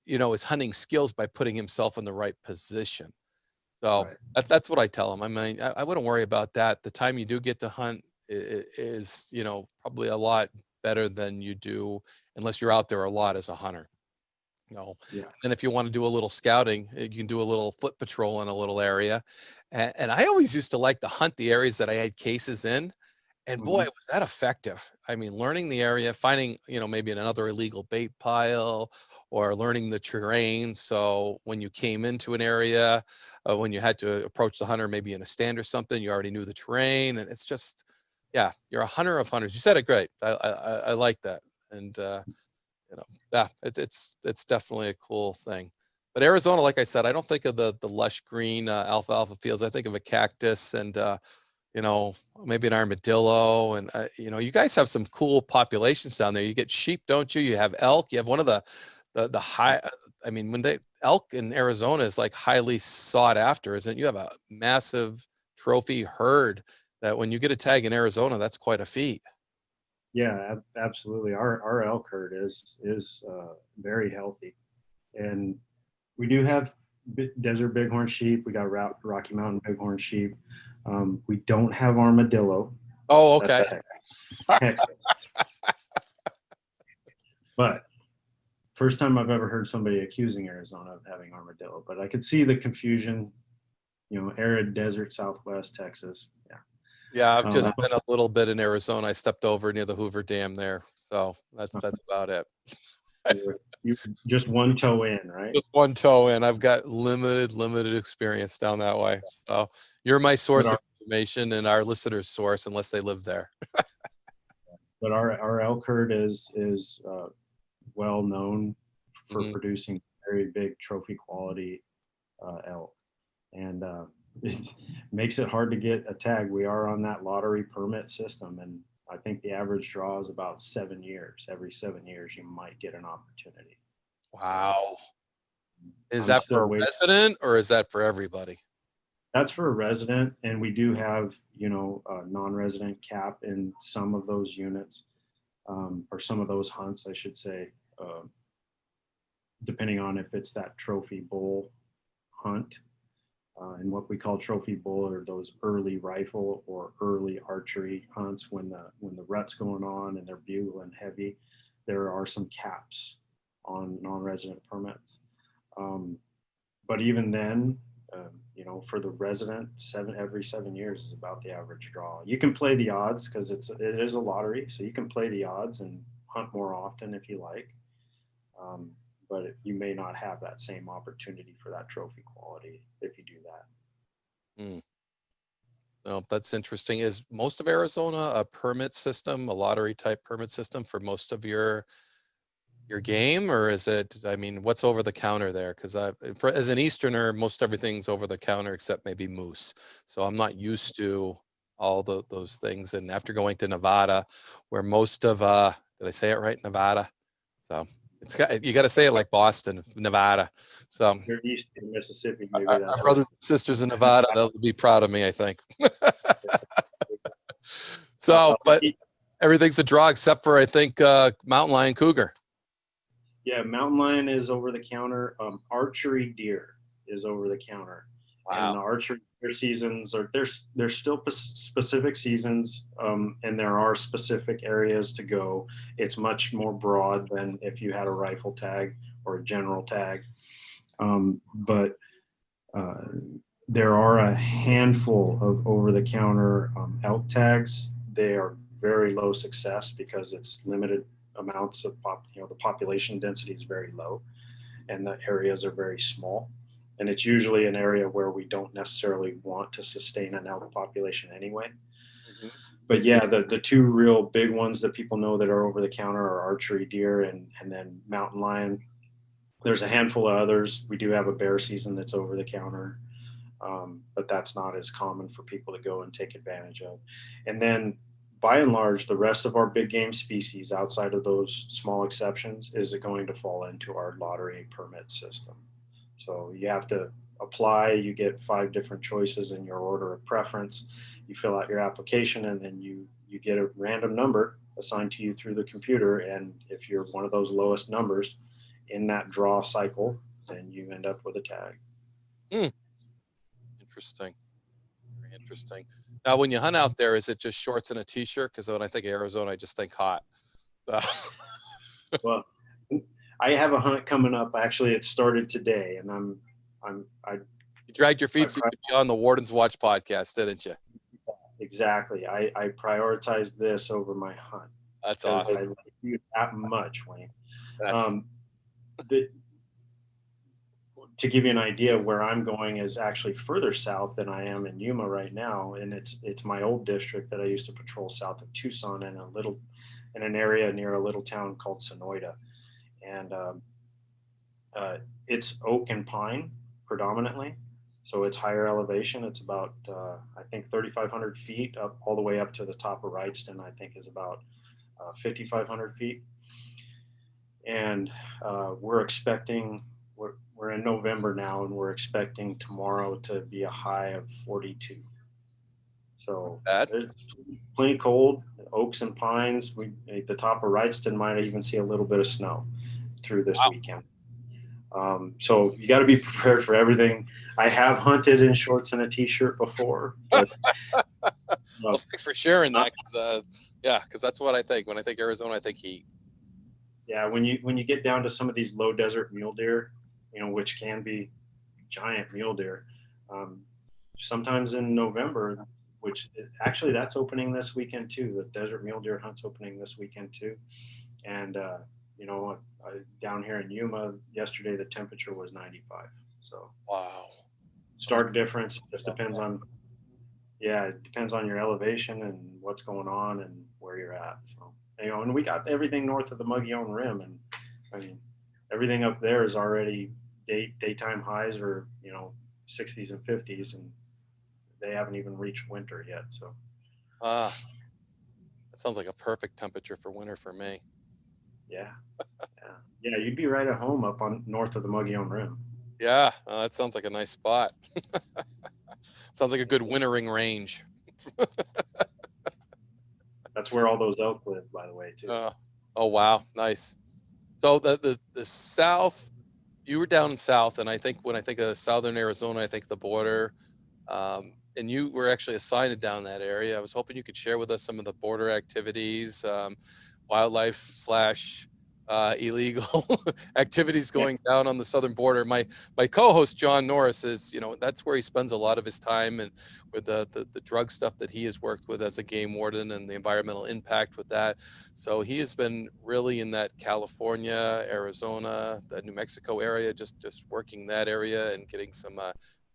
his hunting skills by putting himself in the right position. So Right. that's what I tell them. I mean, I wouldn't worry about that. The time you do get to hunt is, probably a lot better than you do unless you're out there a lot as a hunter. Yeah. And then if you want to do a little scouting, you can do a little foot patrol in a little area. And I always used to like to hunt the areas that I had cases in. And boy, Mhm. was that effective. I mean, learning the area, finding, maybe another illegal bait pile, or learning the terrain. So when you came into an area, when you had to approach the hunter, maybe in a stand or something, you already knew the terrain. And it's just, yeah, you're a hunter of hunters. You said it great. I like that. And, yeah, it's definitely a cool thing. But Arizona, like I said, I don't think of the lush green alfalfa fields. I think of a cactus and, you know, maybe an armadillo. And, you guys have some cool populations down there. You get sheep, don't you? You have elk. You have one of the high, I mean, when elk in Arizona is like highly sought after, isn't it? You have a massive trophy herd that when you get a tag in Arizona, that's quite a feat. Yeah, absolutely. Our elk herd is very healthy, and we do have desert bighorn sheep. We got Rocky Mountain bighorn sheep. We don't have armadillo. Oh, That's okay. a Texas. But first time I've ever heard somebody accusing Arizona of having armadillo. But I could see the confusion. Arid desert, Southwest Texas. Yeah. Yeah, I've just Um, been a little bit in Arizona. I stepped over near the Hoover Dam there. So that's about it. you just one toe in, right? Just one toe in. I've got limited experience down that way. So you're my But source our of information and our listeners' source, unless they live there. our elk herd is well known for Mhm. producing very big trophy quality elk, and it makes it hard to get a tag. We are on that lottery permit system, and I think the average draw is about 7 years. Every 7 years, you might get an opportunity. So Wow. Is I'm that still for a waiting. resident or is that for everybody? That's for a resident, and we do have a non-resident cap in some of those units, or some of those hunts, I should say, depending on if it's that trophy bull hunt. And what we call trophy bull are those early rifle or early archery hunts when the rut's going on and they're bugling heavy. There are some caps on non-resident permits. Um, but even then, for the resident, every 7 years is about the average draw. You can play the odds because it is a lottery, so you can play the odds and hunt more often if you like. Um, but you may not have that same opportunity for that trophy quality if you do that. Hmm. No, that's interesting. Is most of Arizona a permit system, a lottery type permit system for most of your game, or is it, I mean, what's over the counter there? Because as an Easterner, most everything's over the counter except maybe moose. So I'm not used to all those things. And after going to Nevada, where most of did I say it right? Nevada. So you got to say it like Boston, Nevada. So If you're east in Mississippi, maybe our that's right. brothers and sisters in Nevada, they'll be proud of me, I think. So, Uh, but everything's a draw except for I think mountain lion cougar. yeah, mountain lion is over the counter. Archery deer is over the counter. And Wow. the archery, their seasons are there's still specific seasons, and there are specific areas to go. It's much more broad than if you had a rifle tag or a general tag. But uh, there are a handful of over-the-counter elk tags. They are very low success because it's limited amounts of the population density is very low, and the areas are very small. And it's usually an area where we don't necessarily want to sustain an elk population anyway. Mhm. But yeah, the two real big ones that people know that are over the counter are archery deer and then mountain lion. There's a handful of others. We do have a bear season that's over the counter, but that's not as common for people to go and take advantage of. And then by and large, the rest of our big game species outside of those small exceptions is going to fall into our lottery permit system. So you have to apply, you get 5 different choices in your order of preference. You fill out your application and then you get a random number assigned to you through the computer. And if you're one of those lowest numbers in that draw cycle, then you end up with a tag. Hmm. Interesting. Very interesting. Now, when you hunt out there, is it just shorts and a t-shirt? Because when I think of Arizona, I just think hot. Well, I have a hunt coming up. Actually, it started today, and I You dragged your I feet so you could be on the Warden's Watch podcast, didn't you? exactly. I prioritize this over my hunt That's because I awesome. like you that much, Wayne. That's Um, the, to give you an idea, where I'm going is actually further south than I am in Yuma right now, and it's my old district that I used to patrol south of Tucson in an area near a little town called Sonoyta, and uh, it's oak and pine predominantly. So it's higher elevation. It's about, I think, 3,500 feet up all the way up to the top of Wrightston, I think is about 5,500 feet. And we're in November now, and we're expecting tomorrow to be a high of 42. So bad. it's plenty cold, oaks and pines. At the top of Wrightston might even see a little bit of snow through this Wow. weekend. So you got to be prepared for everything. I have hunted in shorts and a t-shirt before, but Well, thanks for sharing not, that. Yeah, because that's what I think. When I think Arizona, I think heat. yeah. When you get down to some of these low desert mule deer, which can be giant mule deer, um, sometimes in November, which actually that's opening this weekend too. The desert mule deer hunt's opening this weekend too, and you know, down here in Yuma yesterday the temperature was 95. So Wow. stark difference. Just depends on yeah, it depends on your elevation and what's going on and where you're at. So, and we got everything north of the Mogollon Rim, and I mean, everything up there is already daytime highs or 60s and 50s, and they haven't even reached winter yet. So, Ah, that sounds like a perfect temperature for winter for me. yeah, yeah, you'd be right at home up on north of the Mogollon Rim. Yeah, that sounds like a nice spot. Sounds like a Yeah, good wintering range. that's where all those elk live, by the way, too. Uh, oh wow, nice. So the South, you were down in South, and I think when I think of Southern Arizona, I think the border. And you were actually assigned down that area. I was hoping you could share with us some of the border activities, wildlife slash illegal activities Yeah, going down on the southern border. My co-host John Norris is, that's where he spends a lot of his time, and with the drug stuff that he has worked with as a game warden and the environmental impact with that. So he has been really in that California, Arizona, the New Mexico area, just working that area and getting some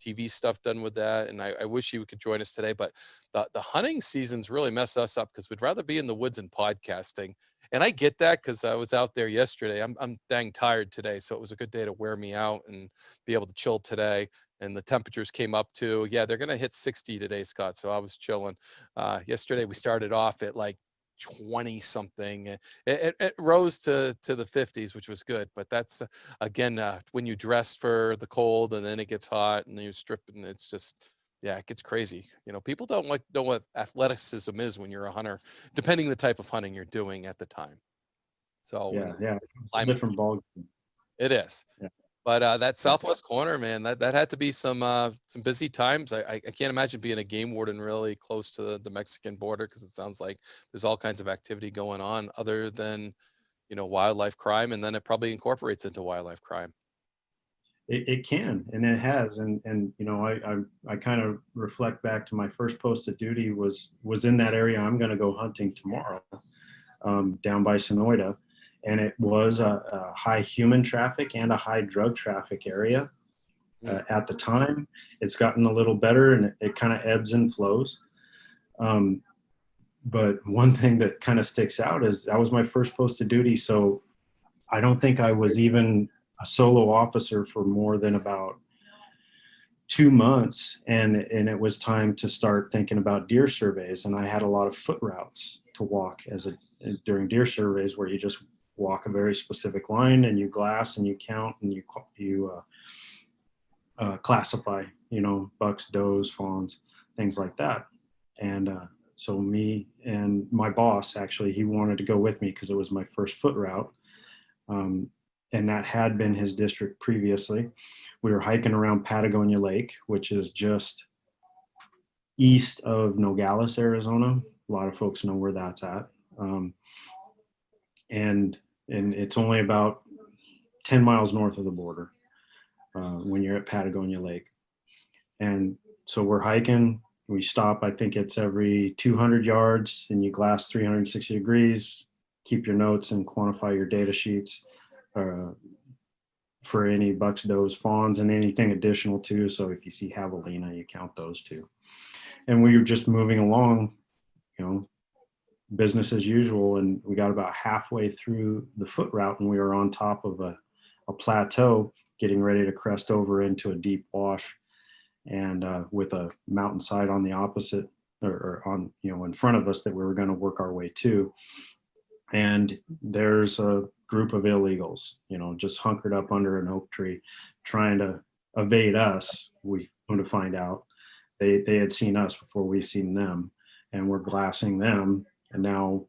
TV stuff done with that. And I wish you could join us today, but the hunting seasons really mess us up because we'd rather be in the woods and podcasting. And I get that because I was out there yesterday. I'm dang tired today, so it was a good day to wear me out and be able to chill today. And the temperatures came up to, yeah, they're gonna hit 60 today, Scott. So I was chilling. Yesterday we started off at like 20 something. It rose to the 50s, which was good. But that's again when you dress for the cold and then it gets hot and then you strip and it's just yeah, it gets crazy. People don't like know what athleticism is when you're a hunter, depending the type of hunting you're doing at the time. So when yeah, the yeah. It's a climate, different ball. it is. Yeah. But that southwest corner, man, that had to be some busy times. I can't imagine being a game warden really close to the Mexican border, because it sounds like there's all kinds of activity going on other than, you know, wildlife crime, and then it probably incorporates into wildlife crime. It can, and it has, and you know, I kind of reflect back to my first post of duty was in that area. I'm going to go hunting tomorrow, down by Sonoyta, and it was a high human traffic and a high drug traffic area. Mm. At the time, it's gotten a little better, and it kind of ebbs and flows. Um, but one thing that kind of sticks out is that was my first post of duty, so I don't think I was even a solo officer for more than about 2 months, and it was time to start thinking about deer surveys, and I had a lot of foot routes to walk during deer surveys, where you just walk a very specific line and you glass and you count and you classify, you know, bucks, does, fawns, things like that. And so me and my boss, actually, he wanted to go with me because it was my first foot route. Um, and that had been his district previously. We were hiking around Patagonia Lake, which is just east of Nogales, Arizona. A lot of folks know where that's at. Um, and it's only about 10 miles north of the border when you're at Patagonia Lake. And so we're hiking. We stop, I think it's every 200 yards, and you glass 360 degrees, keep your notes and quantify your data sheets for any bucks, does, fawns, and anything additional too. So if you see javelina, you count those too. And we were just moving along, you know, business as usual. And we got about halfway through the foot route, and we were on top of a plateau, getting ready to crest over into a deep wash, and with a mountainside on the opposite, or on, you know, in front of us, that we were going to work our way to. And there's a group of illegals, you know, just hunkered up under an oak tree, trying to evade us. We come to find out they had seen us before we seen them, and we're glassing them. And now,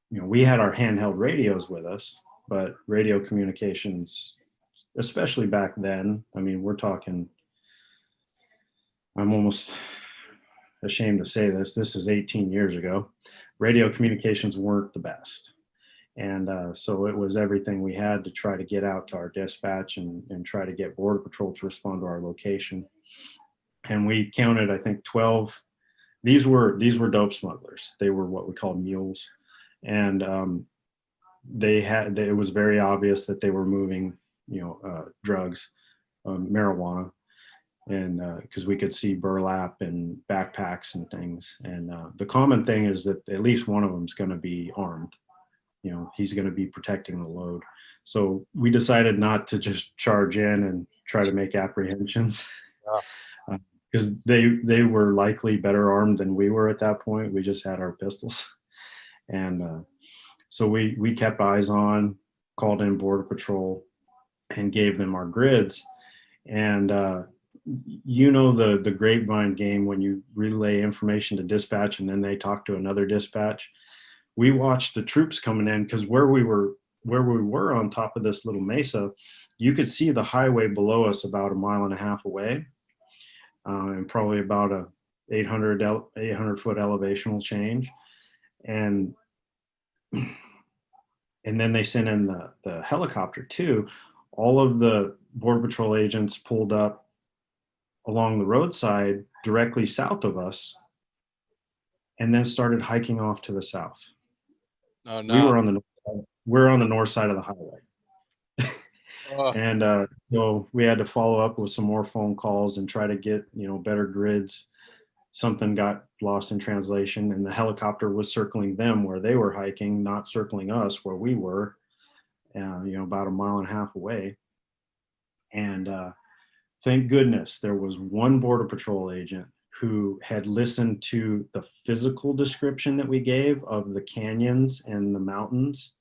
you know, we had our handheld radios with us, but radio communications, especially back then, I mean, we're talking, I'm almost ashamed to say this is 18 years ago. Radio communications weren't the best. And so it was everything we had to try to get out to our dispatch and try to get Border Patrol to respond to our location. And we counted, I think, 12. These were dope smugglers. They were what we call mules. And it was very obvious that they were moving, you know, drugs, marijuana, and because we could see burlap and backpacks and things. And the common thing is that at least one of them is going to be armed. You know, he's going to be protecting the load. So we decided not to just charge in and try to make apprehensions, because they were likely better armed than we were at that point. We just had our pistols. And so we kept eyes on, called in Border Patrol, and gave them our grids. And you know, the grapevine game, when you relay information to dispatch and then they talk to another dispatch. We watched the troops coming in, because where we were on top of this little mesa, you could see the highway below us about a mile and a half away, and probably about a 800 foot elevational change. And then they sent in the helicopter too. All of the Border Patrol agents pulled up along the roadside directly south of us, and then started hiking off to the south. Oh We no. were on the north side of the highway. Oh, And so we had to follow up with some more phone calls and try to get, you know, better grids. Something got lost in translation, and the helicopter was circling them where they were hiking, not circling us where we were, you know, about a mile and a half away. And thank goodness there was one Border Patrol agent who had listened to the physical description that we gave of the canyons and the mountains.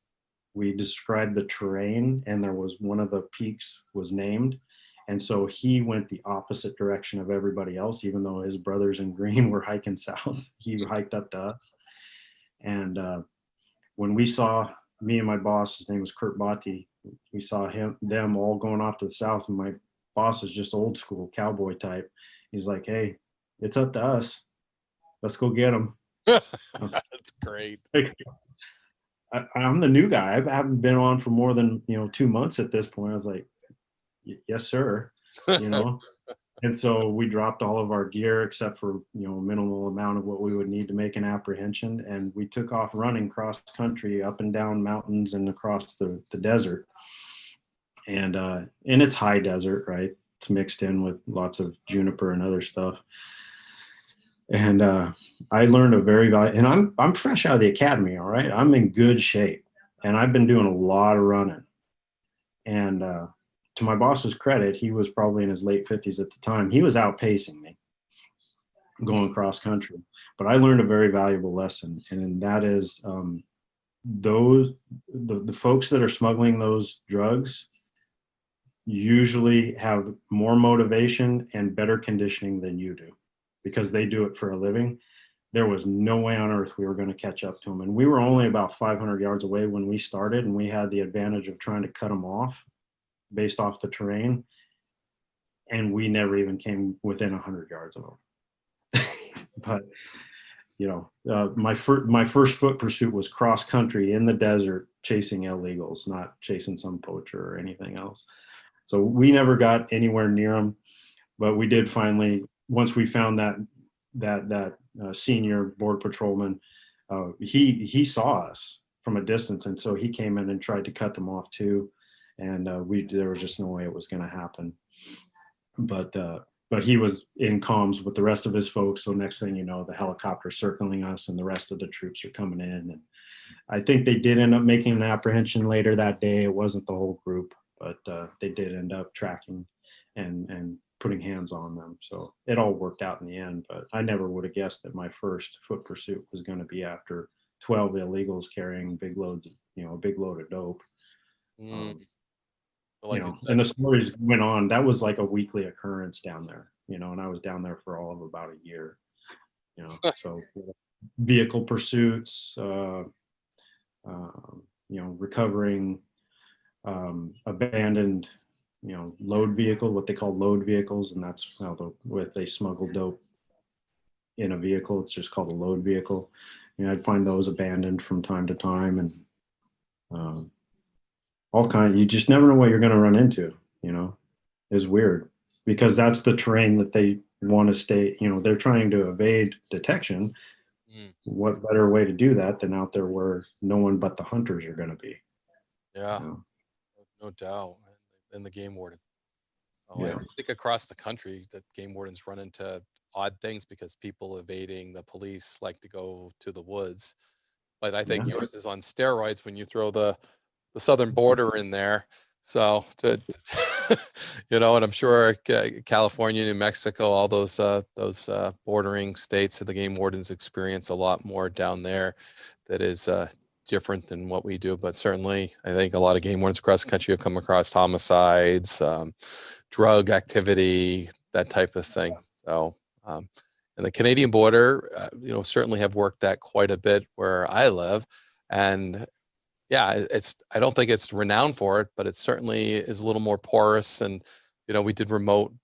We described the terrain, and there was one of the peaks was named. And so he went the opposite direction of everybody else, even though his brothers in green were hiking south. He hiked up to us. And when we saw me and my boss, his name was Kurt Botti, we saw them all going off to the south, and my boss is just old school cowboy type. He's like, "Hey, it's up to us. Let's go get them." That's great. I'm the new guy. I haven't been on for more than 2 months at this point. I was like, "Yes, sir." You know, and so we dropped all of our gear except for a minimal amount of what we would need to make an apprehension, and we took off running cross country up and down mountains and across the desert. And it's high desert, right? It's mixed in with lots of juniper and other stuff. And I learned a very valuable. And I'm fresh out of the academy, all right. I'm in good shape, and I've been doing a lot of running. And to my boss's credit, he was probably in his late 50s at the time. He was outpacing me going cross country. But I learned a very valuable lesson, and that is those the folks that are smuggling those drugs usually have more motivation and better conditioning than you do, because they do it for a living. There was no way on earth we were going to catch up to them. And we were only about 500 yards away when we started, and we had the advantage of trying to cut them off based off the terrain. And we never even came within 100 yards of them. But my first foot pursuit was cross country in the desert, chasing illegals, not chasing some poacher or anything else. So we never got anywhere near them, but we did finally, once we found that senior border patrolman, he saw us from a distance, and so he came in and tried to cut them off too, and there was just no way it was going to happen. But he was in comms with the rest of his folks. So next thing you know, the helicopter circling us, and the rest of the troops are coming in. And I think they did end up making an apprehension later that day. It wasn't the whole group, but they did end up tracking and putting hands on them. So it all worked out in the end. But I never would have guessed that my first foot pursuit was going to be after 12 illegals carrying big loads, a big load of dope. Mm. Like you And said, the stories went on. That was like a weekly occurrence down there, and I was down there for all of about a year, so vehicle pursuits, recovering abandoned, load vehicle, what they call load vehicles. And that's how if they smuggle dope in a vehicle, it's just called a load vehicle. I'd find those abandoned from time to time, and all kind. You just never know what you're going to run into. Is weird, because that's the terrain that they want to stay. They're trying to evade detection. mm, What better way to do that than out there where no one but the hunters are going to be? yeah, You know? no doubt. And the game warden. Oh, I Yeah, think across the country that game wardens run into odd things because people evading the police like to go to the woods. But I think yeah, yours is on steroids when you throw the southern border in there. So to and I'm sure California, New Mexico, all those bordering states, the game wardens experience a lot more down there. That is different than what we do. But certainly, I think a lot of game wardens across the country have come across homicides, drug activity, that type of thing. So. And the Canadian border, certainly have worked that quite a bit where I live, and yeah, I don't think it's renowned for it, but it certainly is a little more porous. And we did remote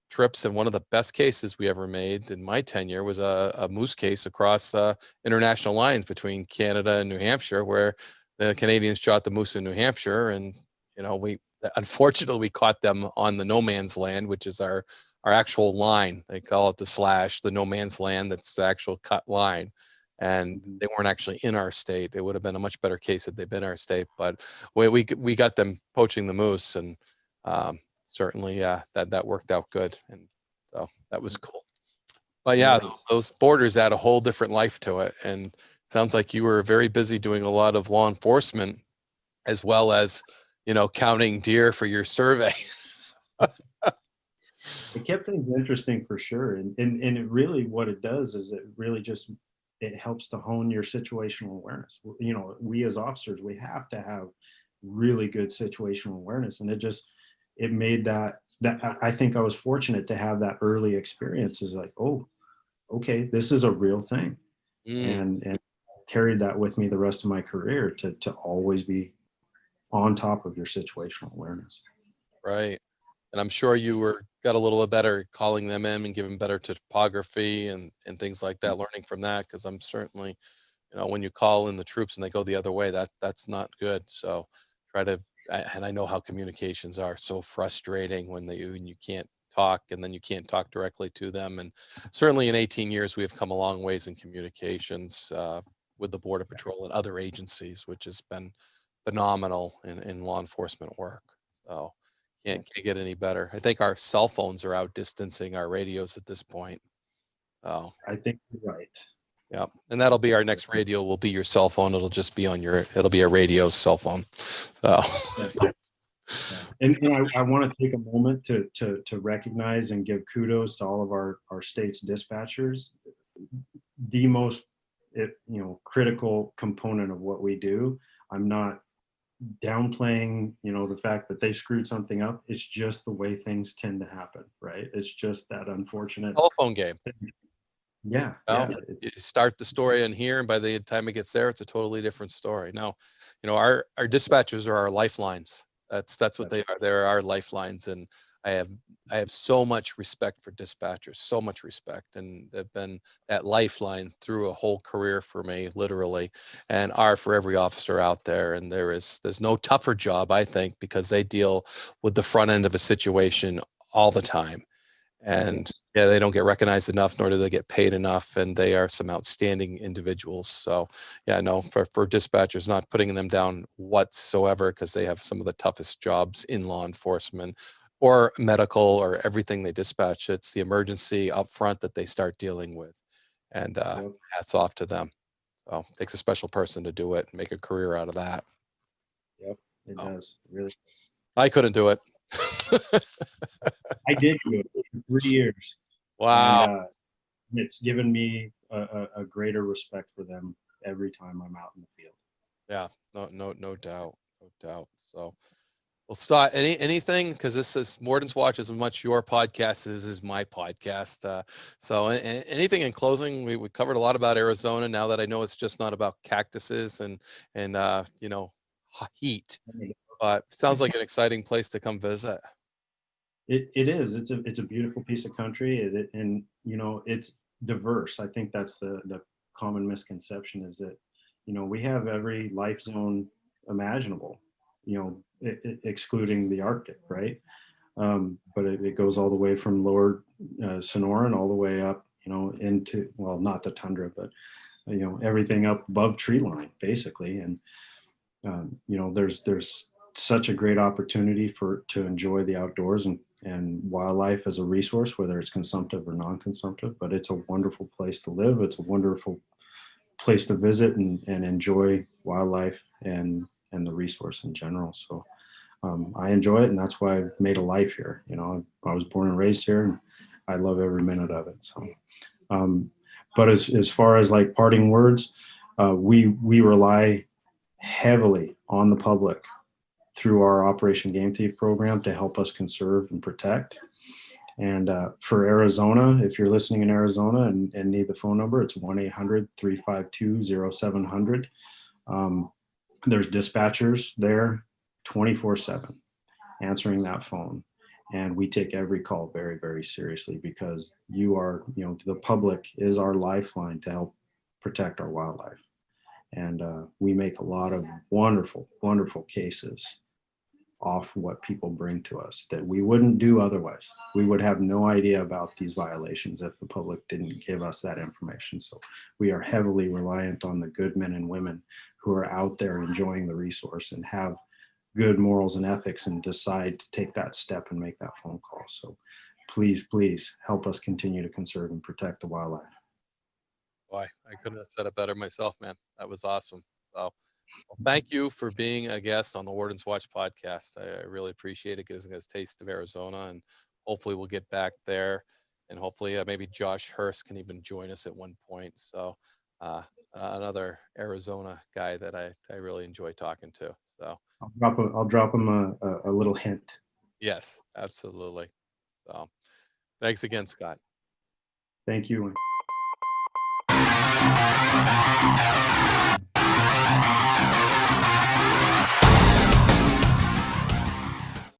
trips, and one of the best cases we ever made in my tenure was a moose case across international lines between Canada and New Hampshire, where the Canadians shot the moose in New Hampshire, and we unfortunately we caught them on the no man's land, which is our actual line. They call it the slash, the no man's land. That's the actual cut line. And they weren't actually in our state. It would have been a much better case had they been in our state. But we got them poaching the moose, and certainly that worked out good. And so that was cool. But yeah, yeah. those borders add a whole different life to it. And it sounds like you were very busy doing a lot of law enforcement as well as counting deer for your survey. It kept things interesting for sure. And it really, what it does is it really just, it helps to hone your situational awareness. We as officers, we have to have really good situational awareness. And it made that I think I was fortunate to have that early experience, is like, oh, okay, this is a real thing. Mm, And carried that with me the rest of my career to always be on top of your situational awareness. Right. And I'm sure you got a little bit better at calling them in and giving better topography and things like that, learning from that. Cause I'm certainly, when you call in the troops and they go the other way, that's not good. So try to, and I know how communications are so frustrating when you can't talk and then you can't talk directly to them. And certainly in 18 years, we have come a long ways in communications with the Border Patrol and other agencies, which has been phenomenal in law enforcement work. So can't get any better. I think our cell phones are outdistancing our radios at this point. Oh, I think you're right. yeah. And that'll be our next radio will be your cell phone. It'll just be it'll be a radio cell phone. So Yeah. And I want to take a moment to recognize and give kudos to all of our state's dispatchers. The most critical component of what we do. I'm not downplaying the fact that they screwed something up. It's just the way things tend to happen, right? It's just that unfortunate telephone game. Yeah. You start the story in here, and by the time it gets there, it's a totally different story. Now, our dispatchers are our lifelines. That's what they are. They're our lifelines, and I have so much respect for dispatchers, so much respect, and they've been that lifeline through a whole career for me, literally, and are for every officer out there. And there's no tougher job, I think, because they deal with the front end of a situation all the time. And yeah, they don't get recognized enough, nor do they get paid enough. And they are some outstanding individuals. So yeah, no, for dispatchers, not putting them down whatsoever, because they have some of the toughest jobs in law enforcement or medical or everything they dispatch. It's the emergency up front that they start dealing with. And hats off to them. So it takes a special person to do it and make a career out of that. Yep, it does. Really. I couldn't do it. I did do it for 3 years. Wow. And it's given me a greater respect for them every time I'm out in the field. Yeah, no doubt, no doubt. So, well, Scott, anything, because this is Warden's Watch is as much your podcast as is my podcast. So, anything in closing? We covered a lot about Arizona. Now that I know it's just not about cactuses and heat, but sounds like an exciting place to come visit. It is. It's a beautiful piece of country, and it's diverse. I think that's the common misconception is that we have every life zone imaginable. Excluding the Arctic, right? But it goes all the way from lower Sonoran all the way up, into, well, not the tundra, but everything up above tree line, basically. And there's such a great opportunity to enjoy the outdoors and wildlife as a resource, whether it's consumptive or non-consumptive. But it's a wonderful place to live. It's a wonderful place to visit and enjoy wildlife and the resource in general. So I enjoy it, and that's why I've made a life here. I was born and raised here, and I love every minute of it. So, but as far as like parting words, we rely heavily on the public through our Operation Game Thief program to help us conserve and protect. And for Arizona, if you're listening in Arizona and need the phone number, it's 1-800-352-0700. There's dispatchers there 24/7 answering that phone. And we take every call very, very seriously, because the public is our lifeline to help protect our wildlife. And we make a lot of wonderful, wonderful cases off what people bring to us that we wouldn't do otherwise. We would have no idea about these violations if the public didn't give us that information. So we are heavily reliant on the good men and women who are out there enjoying the resource and have good morals and ethics and decide to take that step and make that phone call. So please, please help us continue to conserve and protect the wildlife. Boy, I couldn't have said it better myself, man. That was awesome. So, well, thank you for being a guest on the Warden's Watch podcast. I really appreciate it, giving us a taste of Arizona, and hopefully we'll get back there, and hopefully maybe Josh Hurst can even join us at one point. So another Arizona guy that I really enjoy talking to. So I'll drop him a little hint. Yes, absolutely. So thanks again, Scott. Thank you.